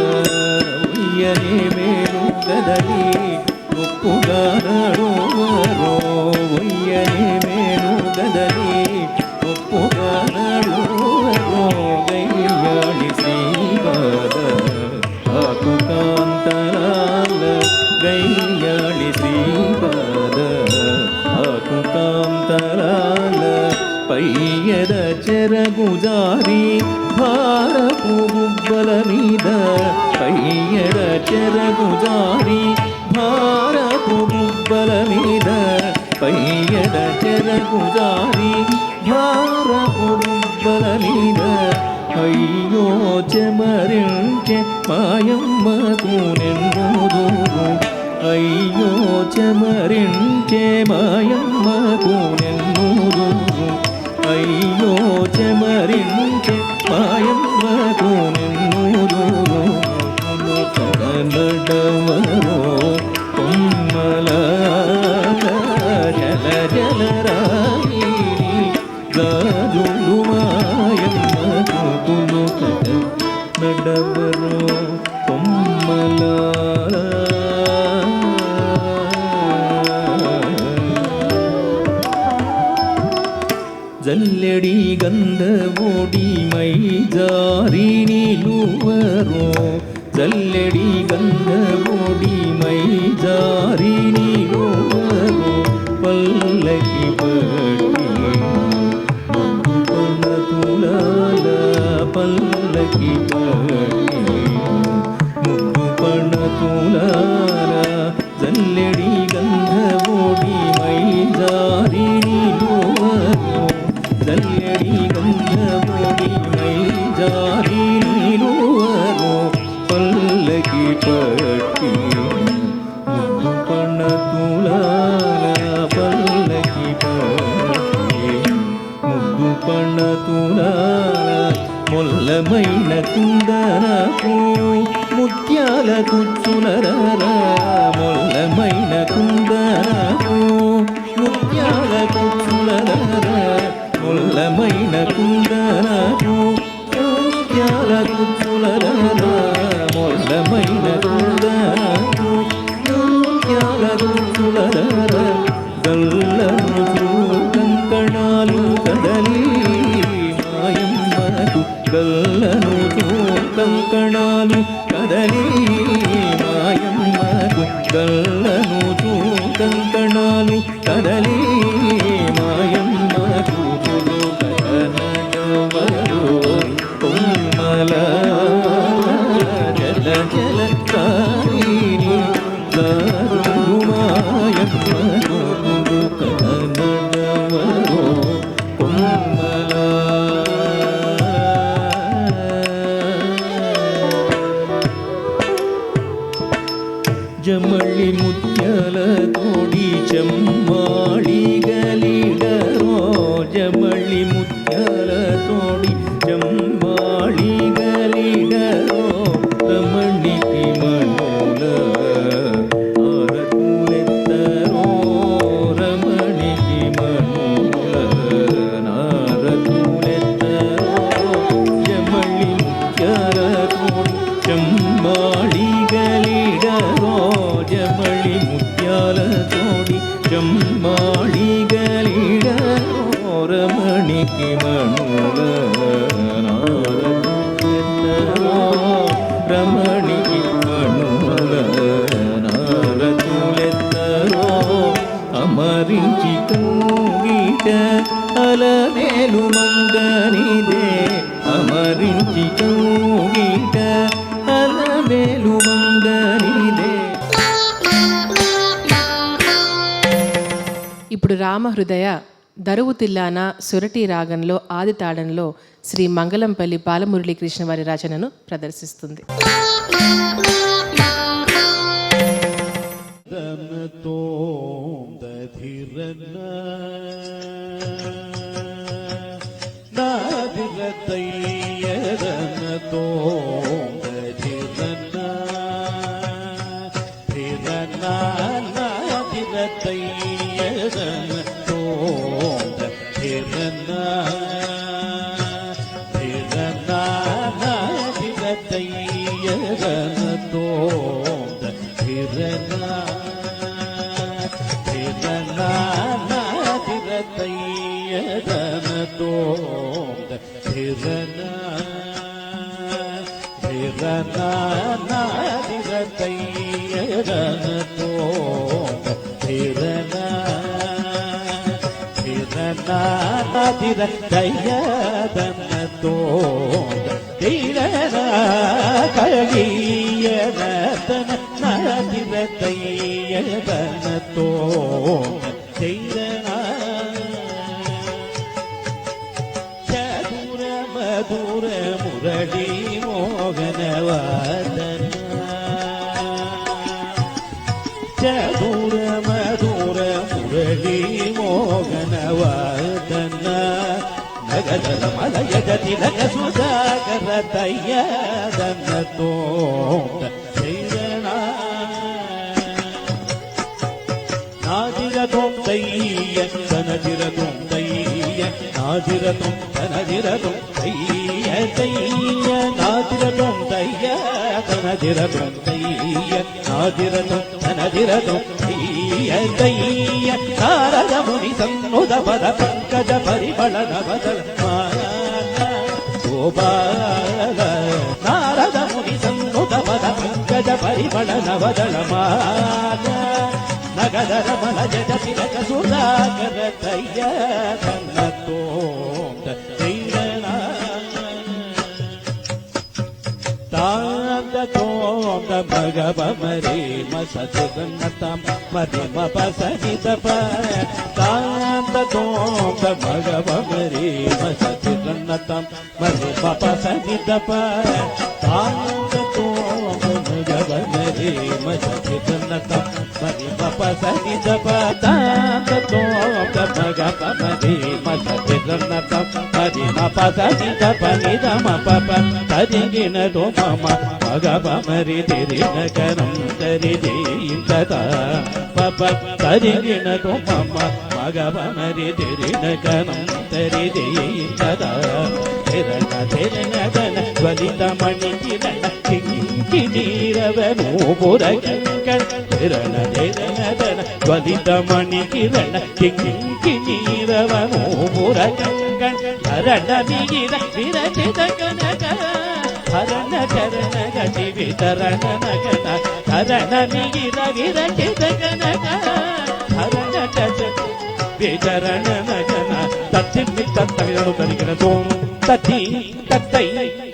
ಒಯ್ಯನೆ ಮೇನು ಗದಲಿ ಒಪ್ಪುಗ ನಡುವರೋ ಒಯ್ಯನೆ ಮೇನು ಗದಲಿ ಒಪ್ಪುಗ ನಡುವರೋ ಗೈಯಾಳಿ ಶ್ರೀಪಾದ ತಾಕು ಕಾಂತಲಾಲ ಗೈಯಾಳಿ ಶ್ರೀಪಾದ ತಾಕು ಕಾಂತಲಾಲ పయ్యద చెరగుజారి భారపు గుబ్బల మీద పయ్యద చెరగుజారి భారపు గుబ్బల మీద పయ్యద చెరగుజారి భారపు గుబ్బల మీద అయ్యో చెమరించె మాయమ్మకు నెన్నుదు అయ్యో చెమరించె మాయమ్మకు నెన్నుదు అయ్యో చెమరించె మాయమ్మకు నెన్నుదు నడవరో కొమ్మల జల జల రాణి గాజులు మాయమ్మకు పులుకట నడవరో కొమ్మల జల్లెడి గంధ ఓడి మై జారి నిలువరో జల్లెడి గంధ ఓడి మై జారి నిలువరో పల్లకి పట్టి పణతులాల పల్లకి పట్టి ముగ్గు పణతులాల జల్లెడి గంధ ఓడి మై జారి నిలువరో పణతులార మొల్లమైన కుందనపు ముత్యాల కుచ్చులరా మొల్లమైన కుందనపు ముత్యాల కుచ్చులరా మొల్లమైన కుందనపు ముత్యాల కుచ్చులరా మొల్లమైన కుందనపు ముత్యాల కుచ్చులరా గల్లను కంకణాలు కదలి మాయమ్మకు గల్లను కంకణాలు కదలి మాయమ్మకు గల్లను కంకణాలు కదలి మాయమ్మకు కనడవరు కొమ్మల జల జల కారిణి మాయమ్మకు కనడవరు కొమ్మల జమళి ముత్యాల తోడి చెమ్మాడి గలిడరో జమళి ముత్యాల తోడి చెమ్మాడి గలిడరో రమణికి మనుల ఆరతులెత్తరో రమణికి మనుల నారతులెత్తరో జమళి ముత్యాల తోడి చెమ్మాడి గలిడరో జమళి ముత్యాల తోడి చెమ్మాడి గలిడరో రమణికి మనుల నారతులెత్తరో రమణికి మనుల నారతులెత్తరో అమరించి తూగిట అలమేలు మంగనిదే అమరించి తూగిట అలమేలు మంగనిదే. ఇప్పుడు రామహృదయ దరువు తిల్లాన సురటి రాగంలో ఆది తాళంలో శ్రీ మంగళంపల్లి బాలమురళీకృష్ణ వారి రచనను ప్రదర్శిస్తుంది. చదుర మధుర మురళీ మోహనవాదన చదుర మధుర మురళీ మోహనవాదన నగదల మలయద తిలక సుధాకర దయ్యదనతో నాదిరతం దయ్య తనదిరతం దయ్య నాదిరతం తనదిరతం దయ్య దయ్య నాదిరతం దయ్య తనదిరతం దయ్య నాదిరతం తనదిరతం దయ్య దయ్య నారద ముని సన్నుద పద పంకజ పరిమళ నవదల గోపాల నారద ముని సన్నుద పద పంకజ పరిమళ నవదల మాల నగదర మల జగ తిలక సుధాకర దయ్య కన్నతో తాందతోంద భగవమరే మసతుగన్నతం మరి మపసనితప తాందతోంద భగవమరే మసతుగన్నతం మరి మపసనితప తాందతోంద మరే మసతిదన్నతం మరి మపసని దపతాంతో మగ మరే మసతిదన్నతం మరి మపసని దపని దమపప తరిగినదో మమ మగ మరి తిరినకరం తరిదేయింతత పప తరిగినదో మమ మగ మరి తిరినకరం తరిదేయింతత తెరణ తెరణ జ్వలిత మణి కిరణ కింకి నీరవను పురగంకణ తెరణ తెరణ జ్వలిత మణి కిరణ కింకి నీరవను పురగంకణ హరణ మిగిర విరచిత కనక హరణ చరణ గతి వితరణ నగన హరణ మిగిర విరచిత కనక హరణ చరణ వితరణ నగన తచ్చిన్ని తత్తగను కరిగిన తోం తతి తత్తై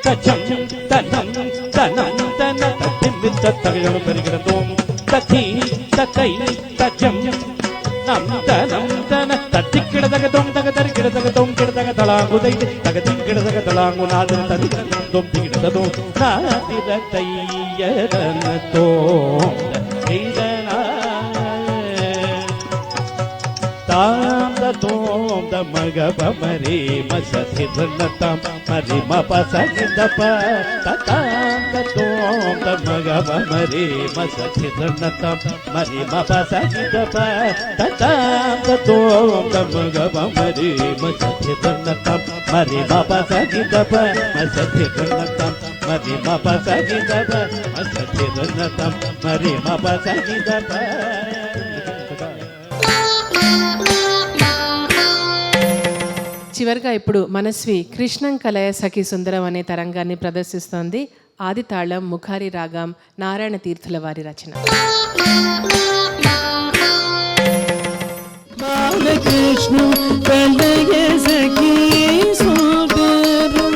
తచ్చం తనం తనం తన తచ్చిన్ని తత్తగను కరిగిన తోం తతి తత్తై తచ్చం నం తనం తన తత్తిక్కిడదగ తోం తగ తరికిడదగ తోం కిడదగ తలాంగు దై తగ తిక్కిడదగ తలాంగు నాదన తదిగ తోం తిగిడదో నాదిరతయ్యరన తోం ఐదనా తాం తోం దమగ పమరే మసతిదన్నతం మరి మపసని దప తతాం తోం దమగ పమరే మసతిదన్నతం మరి మపసని దప తతాం తోం దమగ పమరే మసతిదన్నతం మరి మపసని దప మసతిదన్నతం మరి మపసని దప మసతిదన్నతం మరి మపసని దప. చివరిగా ఇప్పుడు మనస్వి కృష్ణం కలయ సఖి సుందరం అనే తరంగాన్ని ప్రదర్శిస్తోంది. ఆది తాళం ముఖారి రాగం నారాయణ తీర్థుల వారి రచన. కృష్ణ కలయ సఖి సుందరం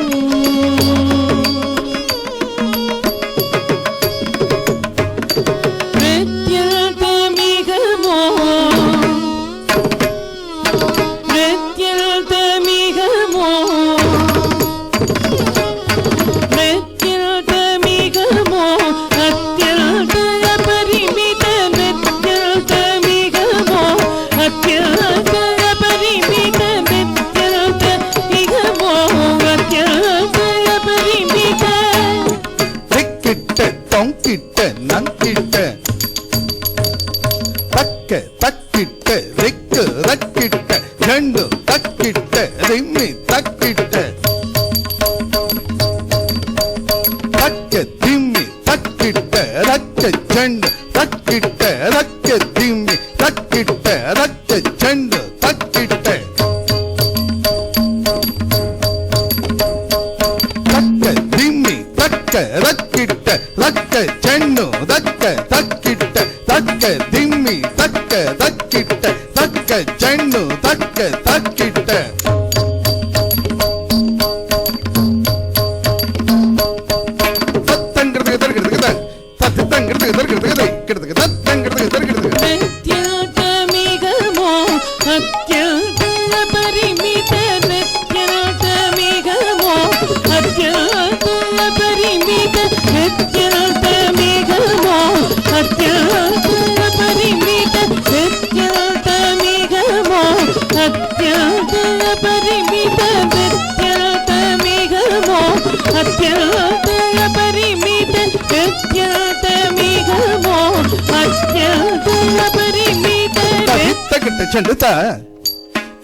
చెండుతా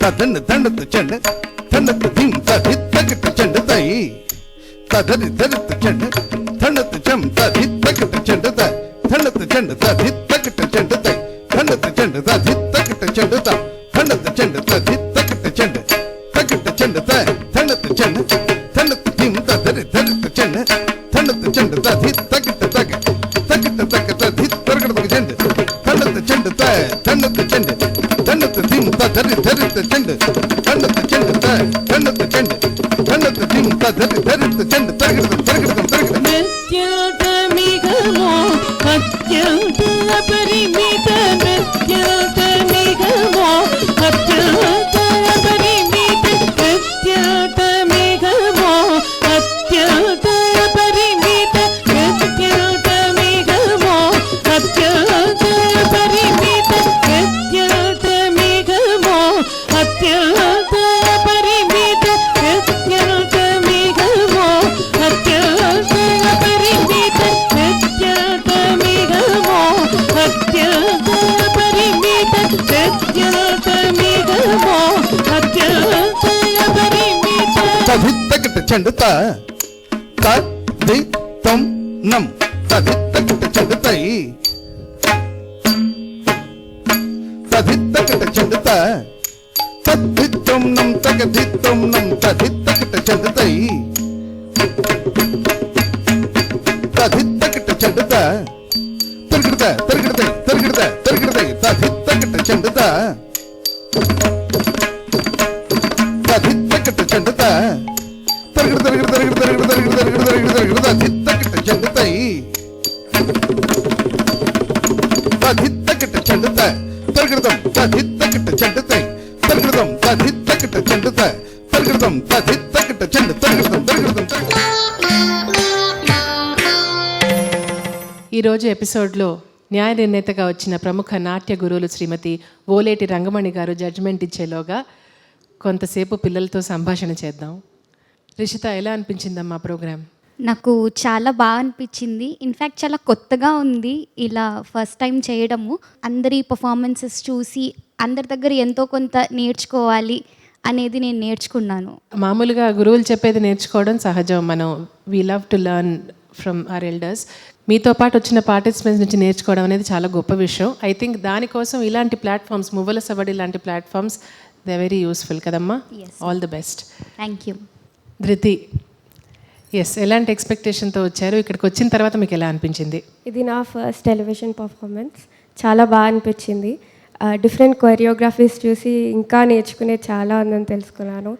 తదన్న దండత చెండ దండత దిం తదిత్తగట చెండుతాయి తదరి దరిత చెండ దండత చెం తదిత్తగట చెండుత దండత చెండ తదిత్తగట చెండుతాయి దండత చెండ తదిత్తగట చెండుత దండత చెండ తదిత్తగట చెండ తగట చెండుత దండత చెండ దండత దిం తదరి దరిత చెండ దండత చెండ తదిత్తగట తగ తగట తగ తదిత్తగట చెండ దండత చెండుత దండత చెండ దండత దిం తదరి దరిత చెండ దండత చెండుత దండత చెండ దండత దిం తదరి దరిత చెండ తగట తగట తగట నిత్యతమిగమో అత్యంత పరిమిత నిత్యతమిగమో అత్యంత పరిమిత నిత్యతమిగమో అత్యంత పరిమిత నిత్యతమిగమో చెండు త ది తం నం తదిత్త కిట చెండు తై తదిత్త కిట చెండు త తదిత్తం నం తగదిత్తం నం తదిత్త కిట చెండు తై తదిత్త కిట చెండు త తిరుగుత తిరుగుతై తిరుగుత తిరుగుతై తదిత్త కిట చెండు త తదిత్త కిట చెండు త తిరుగుత తిరుగుత తిరుగుత తిరుగుత తిరుగుత తిరుగుత తదిత్త కిట చెండు తై తదిత్త కిట చెండు త తిరుగుతం తదిత్త కిట చెండు తై తిరుగుతం తదిత్త కిట చెండు త తిరుగుతం తదిత్త కిట చెండు తిరుగుతం తిరుగుతం ఈరోజు ఎపిసోడ్లో న్యాయ నిర్ణేతగా వచ్చిన ప్రముఖ నాట్య గురువులు శ్రీమతి ఓలేటి రంగమణి గారు జడ్జిమెంట్ ఇచ్చేలోగా కొంతసేపు పిల్లలతో సంభాషణ చేద్దాం. రిషిత, ఎలా అనిపించిందమ్మా ప్రోగ్రామ్? నాకు చాలా బాగా అనిపించింది. ఇన్ఫ్యాక్ట్ చాలా కొత్తగా ఉంది ఇలా ఫస్ట్ టైం చేయడము. అందరి పర్ఫార్మెన్సెస్ చూసి అందరి దగ్గర ఎంతో కొంత నేర్చుకోవాలి అనేది నేను నేర్చుకున్నాను. మామూలుగా గురువులు చెప్పేది నేర్చుకోవడం సహజం. మనం we love to learn from our elders. మీతో పాటు వచ్చిన పార్టిసిపెంట్స్ నుంచి నేర్చుకోవడం అనేది చాలా గొప్ప విషయం. ఐ థింక్ దానికోసం ఇలాంటి ప్లాట్ఫామ్స్, మువ్వల సవడి లాంటి ప్లాట్ఫామ్స్, దే వెరీ యూస్ఫుల్ కదమ్మా. All the best. Thank you. ధృతి, ఎస్, ఎలాంటి ఎక్స్పెక్టేషన్తో వచ్చారు? ఇక్కడికి వచ్చిన తర్వాత మీకు ఎలా అనిపించింది? ఇది నా ఫస్ట్ టెలివిజన్ పర్ఫార్మెన్స్. చాలా బాగా అనిపించింది. డిఫరెంట్ కొరియోగ్రఫీస్ చూసి ఇంకా నేర్చుకునే చాలా ఉందని తెలుసుకున్నాను.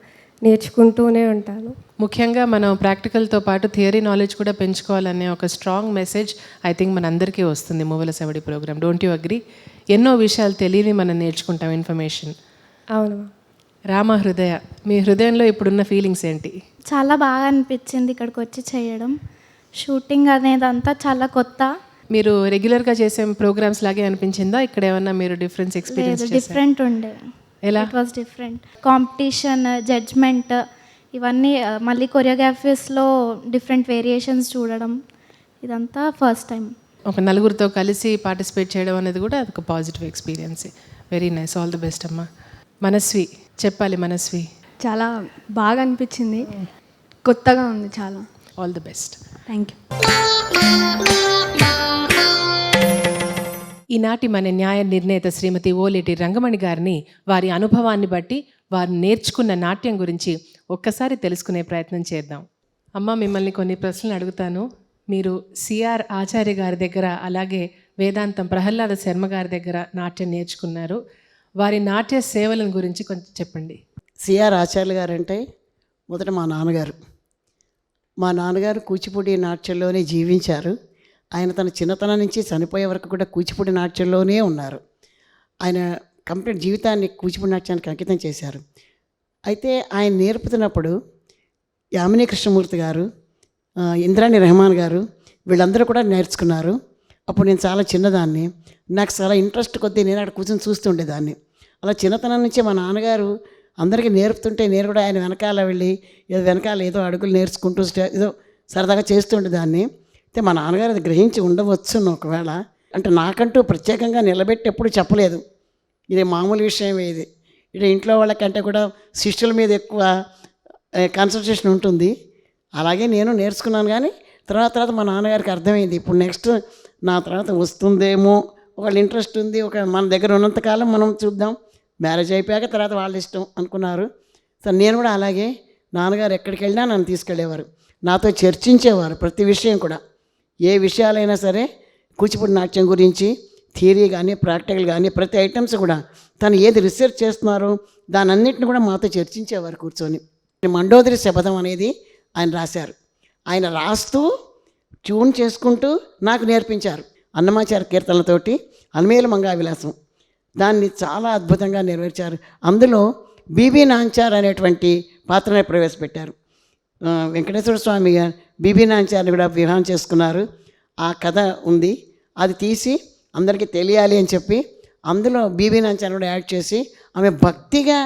నేర్చుకుంటూనే ఉంటాను. ముఖ్యంగా మనం ప్రాక్టికల్తో పాటు థియరీ నాలెడ్జ్ కూడా పెంచుకోవాలనే ఒక స్ట్రాంగ్ మెసేజ్ ఐ థింక్ మనందరికీ వస్తుంది మువ్వల సవడి ప్రోగ్రామ్. Don't you agree? ఎన్నో విషయాలు తెలియని మనం నేర్చుకుంటాం, ఇన్ఫర్మేషన్. అవును. రామ హృదయ, మీ హృదయంలో ఇప్పుడున్న ఫీలింగ్స్ ఏంటి? చాలా బాగా అనిపించింది ఇక్కడికి వచ్చి చేయడం. షూటింగ్ అనేది అంతా చాలా కొత్త. మీరు రెగ్యులర్గా చేసే ప్రోగ్రామ్స్ లాగే అనిపించిందా? ఇక్కడ ఏమన్నా మీరు డిఫరెన్స్ ఎక్స్పీరియన్స్? డిఫరెంట్ ఉండే. ఎలా? It was different. Competition, judgement, ఇవన్నీ మళ్ళీ కొరియోగ్రఫీస్లో డిఫరెంట్ వేరియేషన్స్ చూడడం, ఇదంతా ఫస్ట్ టైం. ఒక నలుగురితో కలిసి పార్టిసిపేట్ చేయడం అనేది కూడా అదొక positive experience. Very nice. All the best అమ్మా. మనస్వి, చెప్పాలి. మనస్వి, చాలా బాగా అనిపించింది, కొత్తగా ఉంది చాలా. All the best. Thank you. ఈనాటి మన న్యాయ నిర్ణేత శ్రీమతి ఓలేటి రంగమణి గారిని వారి అనుభవాన్ని బట్టి వారు నేర్చుకున్న నాట్యం గురించి ఒక్కసారి తెలుసుకునే ప్రయత్నం చేద్దాం. అమ్మ, మిమ్మల్ని కొన్ని ప్రశ్నలు అడుగుతాను. మీరు సిఆర్ ఆచార్య గారి దగ్గర, అలాగే వేదాంతం ప్రహ్లాద శర్మ గారి దగ్గర నాట్యం నేర్చుకున్నారు. వారి నాట్య సేవలను గురించి కొంచెం చెప్పండి. సిఆర్ ఆచార్య గారు అంటే మొదట మా నాన్నగారు కూచిపూడి నాట్యంలోనే జీవించారు. ఆయన తన చిన్నతనం నుంచి చనిపోయే వరకు కూడా కూచిపూడి నాట్యంలోనే ఉన్నారు. ఆయన కంప్లీట్ జీవితాన్ని కూచిపూడి నాట్యానికి అంకితం చేశారు. అయితే ఆయన నేర్పుతున్నప్పుడు యామిని కృష్ణమూర్తి గారు, ఇంద్రాణి రెహమాన్ గారు, వీళ్ళందరూ కూడా నేర్చుకున్నారు. అప్పుడు నేను చాలా చిన్నదాన్ని. నాకు చాలా ఇంట్రెస్ట్ కొద్దీ నేను అక్కడ కూర్చొని చూస్తుండేదాన్ని. అలా చిన్నతనం నుంచే మా నాన్నగారు అందరికీ నేర్పుతుంటే నేను కూడా ఆయన వెనకాల వెళ్ళి వెనకాల ఏదో అడుగులు నేర్చుకుంటూ ఏదో సరదాగా చేస్తుండేదాన్ని. అయితే మా నాన్నగారు అది గ్రహించి ఉండవచ్చును ఒకవేళ. అంటే నాకంటూ ప్రత్యేకంగా నిలబెట్టి ఎప్పుడు చెప్పలేదు, ఇది మామూలు విషయమే. ఇది ఇంట్లో వాళ్ళకంటే కూడా శిష్యుల మీద ఎక్కువ కాన్సన్ట్రేషన్ ఉంటుంది. అలాగే నేను నేర్చుకున్నాను. కానీ తర్వాత మా నాన్నగారికి అర్థమైంది, ఇప్పుడు నెక్స్ట్ నా తర్వాత వస్తుందేమో, ఒకళ్ళు ఇంట్రెస్ట్ ఉంది, ఒక మన దగ్గర ఉన్నంతకాలం మనం చూద్దాం, మ్యారేజ్ అయిపోయాక తర్వాత వాళ్ళ ఇష్టం అనుకున్నారు. సో నేను కూడా అలాగే, నాన్నగారు ఎక్కడికి వెళ్ళినా నన్ను తీసుకెళ్ళేవారు, నాతో చర్చించేవారు ప్రతి విషయం కూడా. ఏ విషయాలైనా సరే కూచిపూడి నాట్యం గురించి థియరీ కానీ ప్రాక్టికల్ కానీ ప్రతి ఐటమ్స్ కూడా తను ఏది రీసెర్చ్ చేస్తున్నారో దాని అన్నింటిని కూడా మాతో చర్చించేవారు కూర్చొని. మండోదరి శపథం అనేది ఆయన రాశారు. ఆయన రాస్తూ ట్యూన్ చేసుకుంటూ నాకు నేర్పించారు. అన్నమాచార్య కీర్తనలతోటి అలమేలు మంగా విలాసం, దాన్ని చాలా అద్భుతంగా నెరవేర్చారు. అందులో బీబీ నాంచార్ అనేటువంటి పాత్రని ప్రవేశపెట్టారు. వెంకటేశ్వర స్వామి గారు బీబీ నాంచార్ని కూడా వివాహం చేసుకున్నారు. ఆ కథ ఉంది, అది తీసి అందరికీ తెలియాలి అని చెప్పి అందులో బీబీ నాంచార్ని కూడా యాడ్ చేసి ఆమె భక్తిగా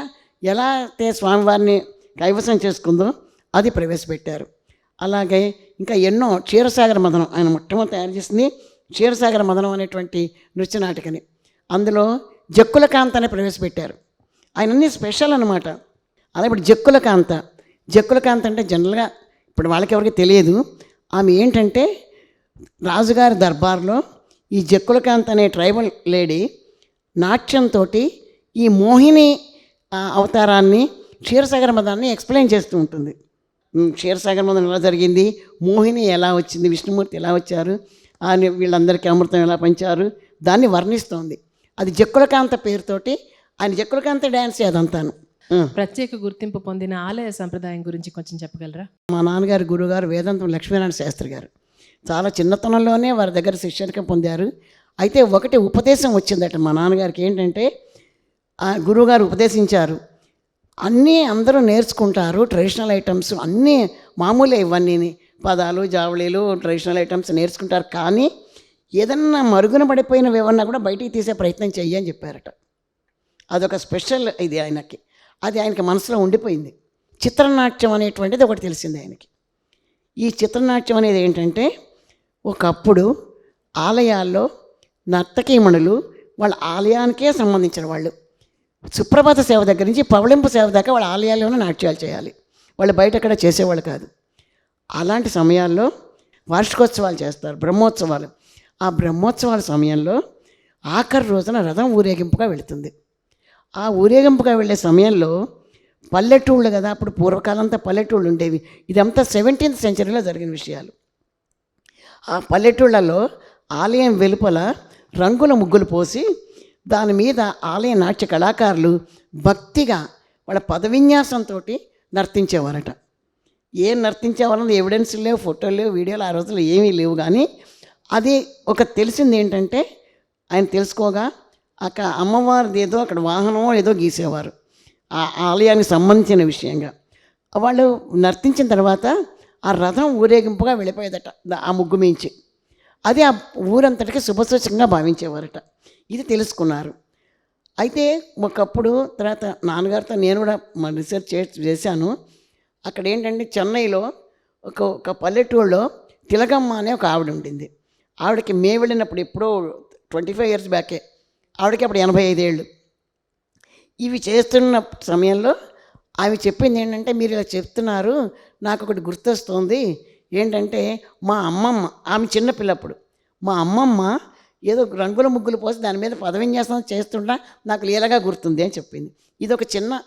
ఎలా అయితే స్వామివారిని కైవసం చేసుకుందో అది ప్రవేశపెట్టారు. అలాగే ఇంకా ఎన్నో, క్షీరసాగర మదనం ఆయన మొట్టమొదటి తయారు చేసింది క్షీరసాగర మదనం అనేటువంటి నృత్య నాటికని. అందులో జక్కుల కాంత అని ప్రవేశపెట్టారు. ఆయన అన్ని స్పెషల్ అనమాట. అలా ఇప్పుడు జక్కుల కాంత, జక్కులకాంత్ అంటే జనరల్గా ఇప్పుడు వాళ్ళకి ఎవరికి తెలియదు. ఆమె ఏంటంటే రాజుగారి దర్బార్లో ఈ జక్కులకాంత్ అనే ట్రైబల్ లేడీ నాట్యంతో ఈ మోహిని అవతారాన్ని క్షీరసాగర మదాన్ని ఎక్స్ప్లెయిన్ చేస్తూ ఉంటుంది. క్షీరసాగర మదం ఎలా జరిగింది, మోహిని ఎలా వచ్చింది, విష్ణుమూర్తి ఎలా వచ్చారు, వీళ్ళందరికీ అమృతం ఎలా పంచారు, దాన్ని వర్ణిస్తోంది. అది జక్కులకాంత పేరుతోటి ఆయన జక్కులకాంత డ్యాన్స్ అదంతాను. ప్రత్యేక గుర్తింపు పొందిన ఆలయ సంప్రదాయం గురించి కొంచెం చెప్పగలరా? మా నాన్నగారి గురువుగారు వేదాంతం లక్ష్మీనారాయణ శాస్త్రి గారు చాలా చిన్నతనంలోనే వారి దగ్గర శిష్యరికం పొందారు. అయితే ఒకటి ఉపదేశం వచ్చిందట మా నాన్నగారికి. ఏంటంటే ఆ గురువుగారు ఉపదేశించారు, అన్నీ అందరూ నేర్చుకుంటారు, ట్రెడిషనల్ ఐటమ్స్ అన్నీ మామూలే, ఇవన్నీ పదాలు జావళీలు ట్రెడిషనల్ ఐటమ్స్ నేర్చుకుంటారు, కానీ ఏదన్నా మరుగున పడిపోయినవి ఏమన్నా కూడా బయటికి తీసే ప్రయత్నం చెయ్యి అని చెప్పారట. అదొక స్పెషల్ ఇది ఆయనకి, అది ఆయనకి మనసులో ఉండిపోయింది. చిత్రనాట్యం అనేటువంటిది ఒకటి తెలిసింది ఆయనకి. ఈ చిత్రనాట్యం అనేది ఏంటంటే ఒకప్పుడు ఆలయాల్లో నర్తకీమణులు వాళ్ళ ఆలయానికే సంబంధించిన వాళ్ళు సుప్రభాత సేవ దగ్గర నుంచి పవళింపు సేవ దాకా వాళ్ళ ఆలయాల్లోనే నాట్యాలు చేయాలి, వాళ్ళు బయట ఎక్కడ చేసేవాళ్ళు కాదు. అలాంటి సమయాల్లో వార్షికోత్సవాలు చేస్తారు, బ్రహ్మోత్సవాలు. ఆ బ్రహ్మోత్సవాల సమయంలో ఆఖరి రోజున రథం ఊరేగింపుగా వెళుతుంది. ఆ ఊరేగింపుగా వెళ్ళే సమయంలో పల్లెటూళ్ళు కదా, అప్పుడు పూర్వకాలంతా పల్లెటూళ్ళు ఉండేవి. ఇదంతా 17th centuryలో జరిగిన విషయాలు. ఆ పల్లెటూళ్ళలో ఆలయం వెలుపల రంగుల ముగ్గులు పోసి దాని మీద ఆలయ నాట్య కళాకారులు భక్తిగా వాళ్ళ పదవిన్యాసంతో నర్తించేవారట. ఏం నర్తించేవారన్నది ఎవిడెన్స్ లేవు, ఫోటోలు లేవు, వీడియోలు ఆ రోజుల్లో ఏమీ లేవు. కానీ అది ఒక తెలిసింది ఏంటంటే ఆయన తెలుసుకోగా అక్కడ అమ్మవారిది ఏదో అక్కడ వాహనమో ఏదో గీసేవారు ఆ ఆలయానికి సంబంధించిన విషయంగా. వాళ్ళు నర్తించిన తర్వాత ఆ రథం ఊరేగింపుగా వెళ్ళిపోయేదట ఆ ముగ్గు మించి. అది ఆ ఊరంతటికి శుభసూచకంగా భావించేవారట. ఇది తెలుసుకున్నారు. అయితే ఒకప్పుడు తర్వాత నాన్నగారితో నేను కూడా రీసెర్చ్ చేశాను. అక్కడ ఏంటంటే చెన్నైలో ఒక పల్లెటూరులో తిలకమ్మ అనే ఒక ఆవిడ ఉండింది. ఆవిడకి మేము వెళ్ళినప్పుడు ఎప్పుడో 25 years బ్యాకే, ఆవిడకి అప్పుడు 85 ఏళ్ళు. ఇవి చేస్తున్న సమయంలో ఆమె చెప్పింది ఏంటంటే, మీరు ఇలా చెప్తున్నారు, నాకు ఒకటి గుర్తొస్తుంది. ఏంటంటే మా అమ్మమ్మ, ఆమె చిన్నపిల్లప్పుడు మా అమ్మమ్మ ఏదో రంగుల ముగ్గులు పోసి దాని మీద పదవిన్యాసం చేస్తుంటా నాకు లీలగా గుర్తుంది అని చెప్పింది. ఇది ఒక చిన్న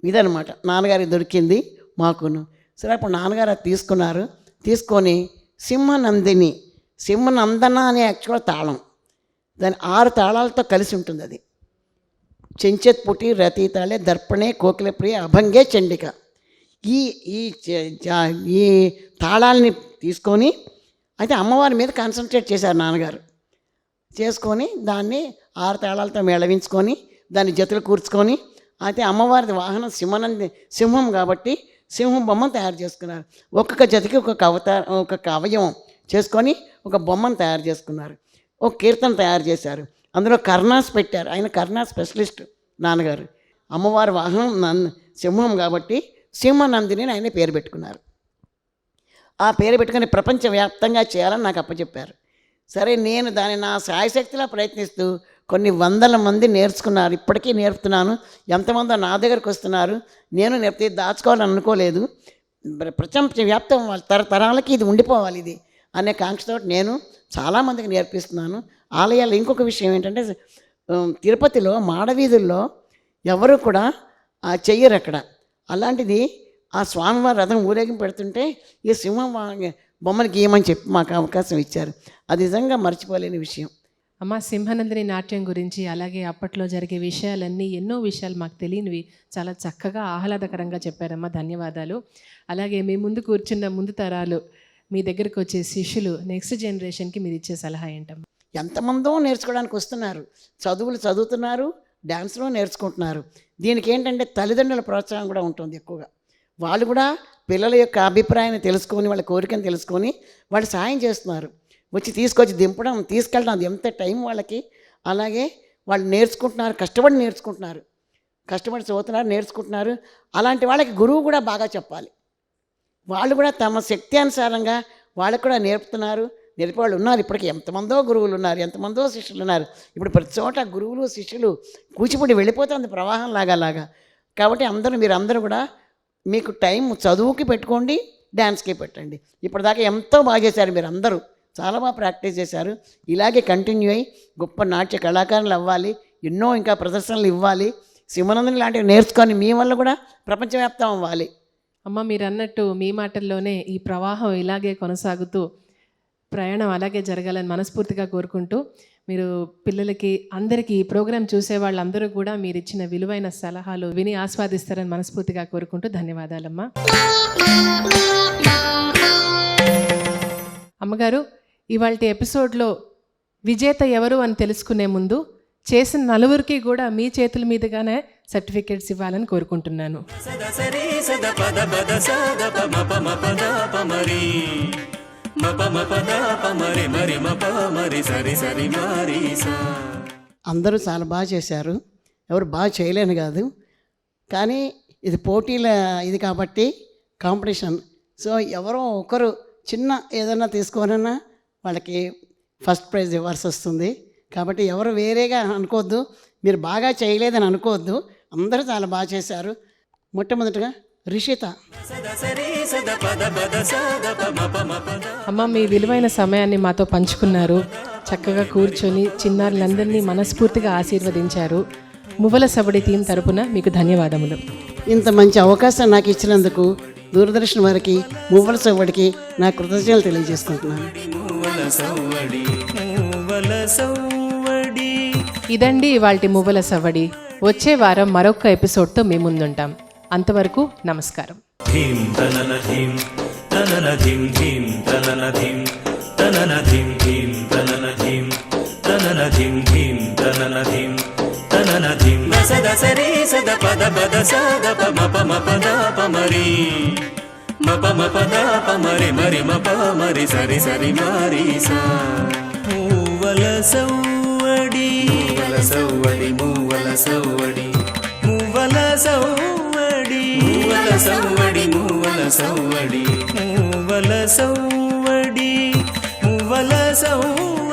ఇదనమాట నాన్నగారికి దొరికింది మాకును. సరే అప్పుడు నాన్నగారు అది తీసుకున్నారు. తీసుకొని సింహనందిని, సింహనందన అనే యాక్చువల్ తాళం, దాని 6 తాళాలతో కలిసి ఉంటుంది. అది చెంచెత్ పుటి రతీతాళే దర్పణే కోకిలప్రియ అభంగే చండిక. ఈ ఈ తాళాలని తీసుకొని అయితే అమ్మవారి మీద కాన్సన్ట్రేట్ చేశారు నాన్నగారు. చేసుకొని దాన్ని 6 తాళాలతో మేళవించుకొని దాన్ని జతలు కూర్చుకొని, అయితే అమ్మవారి వాహనం సింహం కాబట్టి సింహం బొమ్మను తయారు చేసుకున్నారు. ఒక్కొక్క జతకి ఒక్కొక్క అవయవం చేసుకొని ఒక బొమ్మను తయారు చేసుకున్నారు. ఒక కీర్తన తయారు చేశారు. అందులో కర్ణాస్ పెట్టారు. ఆయన కర్ణా స్పెషలిస్ట్ నాన్నగారు. అమ్మవారి వాహనం సింహం కాబట్టి సింహనందిని ఆయన పేరు పెట్టుకున్నారు. ఆ పేరు పెట్టుకుని ప్రపంచవ్యాప్తంగా చేయాలని నాకు అప్పచెప్పారు. సరే నేను దాన్ని నా శాయశక్తిలా ప్రయత్నిస్తూ కొన్ని 100 మంది నేర్చుకున్నారు. ఇప్పటికీ నేర్పుతున్నాను. ఎంతమందో నా దగ్గరకు వస్తున్నారు. నేను నేర్పితే దాచుకోవాలని అనుకోలేదు. ప్రపంచవ్యాప్తం వాళ్ళ తరతరాలకి ఇది ఉండిపోవాలి ఇది అనే కాంక్షతో నేను చాలామందికి నేర్పిస్తున్నాను. ఆలయాలు ఇంకొక విషయం ఏంటంటే తిరుపతిలో మాడవీధుల్లో ఎవరు కూడా చెయ్యరు అక్కడ. అలాంటిది ఆ స్వామివారి రథం ఊరేగింపు పెడుతుంటే ఈ సింహం బొమ్మను గీయమని చెప్పి మాకు అవకాశం ఇచ్చారు. అది నిజంగా మర్చిపోలేని విషయం. అమ్మ, సింహనందిని నాట్యం గురించి అలాగే అప్పట్లో జరిగే విషయాలన్నీ, ఎన్నో విషయాలు మాకు తెలియనివి చాలా చక్కగా ఆహ్లాదకరంగా చెప్పారమ్మా. ధన్యవాదాలు. అలాగే మీ ముందు కూర్చున్న ముందు తరాలు, మీ దగ్గరకు వచ్చే శిష్యులు, నెక్స్ట్ జనరేషన్కి మీరు ఇచ్చే సలహా ఏంటమ్మా? ఎంతమందో నేర్చుకోవడానికి వస్తున్నారు, చదువులు చదువుతున్నారు, డ్యాన్స్లో నేర్చుకుంటున్నారు. దీనికి ఏంటంటే తల్లిదండ్రుల ప్రోత్సాహం కూడా ఉంటుంది ఎక్కువగా. వాళ్ళు కూడా పిల్లల యొక్క అభిప్రాయాన్ని తెలుసుకొని, వాళ్ళ కోరికను తెలుసుకొని వాళ్ళు సాయం చేస్తున్నారు. వచ్చి తీసుకొచ్చి దింపడం, తీసుకెళ్ళడం, అది ఎంత టైం వాళ్ళకి. అలాగే వాళ్ళు నేర్చుకుంటున్నారు, కష్టపడి నేర్చుకుంటున్నారు, కష్టపడి చదువుతున్నారు, నేర్చుకుంటున్నారు. అలాంటి వాళ్ళకి గురువు కూడా బాగా చెప్పాలి. వాళ్ళు కూడా తమ శక్తి అనుసారంగా వాళ్ళకు కూడా నేర్పుతున్నారు. నేర్పేవాళ్ళు ఉన్నారు. ఇప్పటికి ఎంతమందో గురువులు ఉన్నారు, ఎంతమందో శిష్యులు ఉన్నారు. ఇప్పుడు ప్రతి చోట గురువులు శిష్యులు కూచిపూడి వెళ్ళిపోతుంది ప్రవాహం లాగా. కాబట్టి మీరు అందరూ కూడా మీకు టైం చదువుకి పెట్టుకోండి, డ్యాన్స్కి పెట్టండి. ఇప్పటిదాకా ఎంతో బాగా చేశారు మీరు అందరూ, చాలా బాగా ప్రాక్టీస్ చేశారు. ఇలాగే కంటిన్యూ అయ్యి గొప్ప నాట్య కళాకారులు అవ్వాలి, ఎన్నో ఇంకా ప్రదర్శనలు ఇవ్వాలి, శివనందని లాంటివి నేర్చుకొని మీ వల్ల కూడా ప్రపంచవ్యాప్తం అవ్వాలి. అమ్మ, మీరు అన్నట్టు మీ మాటల్లోనే ఈ ప్రవాహం ఇలాగే కొనసాగుతూ ప్రయాణం అలాగే జరగాలని మనస్ఫూర్తిగా కోరుకుంటూ, మీరు పిల్లలకి అందరికీ ఈ ప్రోగ్రాం చూసే వాళ్ళందరూ కూడా మీరు ఇచ్చిన విలువైన సలహాలు విని ఆస్వాదిస్తారని మనస్ఫూర్తిగా కోరుకుంటూ ధన్యవాదాలమ్మా. అమ్మగారు, ఇవాల్టి ఎపిసోడ్లో విజేత ఎవరు అని తెలుసుకునే ముందు చేసిన నలుగురికి కూడా మీ చేతుల మీదుగానే సర్టిఫికేట్స్ ఇవ్వాలని కోరుకుంటున్నాను. అందరూ చాలా బాగా చేశారు, ఎవరు బాగా చేయలేను కాదు, కానీ ఇది పోటీల ఇది కాబట్టి కాంపిటీషన్. సో ఎవరో ఒకరు చిన్న ఏదైనా తీసుకోనన్నా వాళ్ళకి ఫస్ట్ ప్రైజ్ ఇవ్వాల్సి వస్తుంది. కాబట్టి ఎవరు వేరేగా అనుకోవద్దు, మీరు బాగా చేయలేదని అనుకోవద్దు, అందరూ చాలా బాగా చేశారు. మొట్టమొదటిగా రిషిత. అమ్మ, మీ విలువైన సమయాన్ని మాతో పంచుకున్నారు, చక్కగా కూర్చొని చిన్నారులందరినీ మనస్ఫూర్తిగా ఆశీర్వదించారు. మువ్వల సవడి టీం తరపున మీకు ధన్యవాదములు. ఇంత మంచి అవకాశం నాకు ఇచ్చినందుకు దూరదర్శన్ వారికి, మువ్వల సవ్వడికి నా కృతజ్ఞతలు తెలియజేసుకుంటున్నాను. ఇదండి ఇవాల్టి మువ్వల సవ్వడి. వచ్చే వారం మరొక ఎపిసోడ్తో మీ ముందుంటాం. అంతవరకు నమస్కారం. ధీం తనన ధీం తనన ధీం ధీం తనన ధీం తనన ధీం ధీం తనన ధీం తనన ధీం ధీం తనన ధీం తనన ధీం సద సరి సద పద పద సద పమ పమ పద పమరి మప మపద పమరి మరి మప మరి సరి సరి మరి సా. మూవల సవ్వడి మూవల సవ్వడి మూవల సవ్వడి మూవల సవ్వడి మూవల సవ్వడి మూవల సవ్వడి మూవల సవ్వడి మూవల సవ్వడి.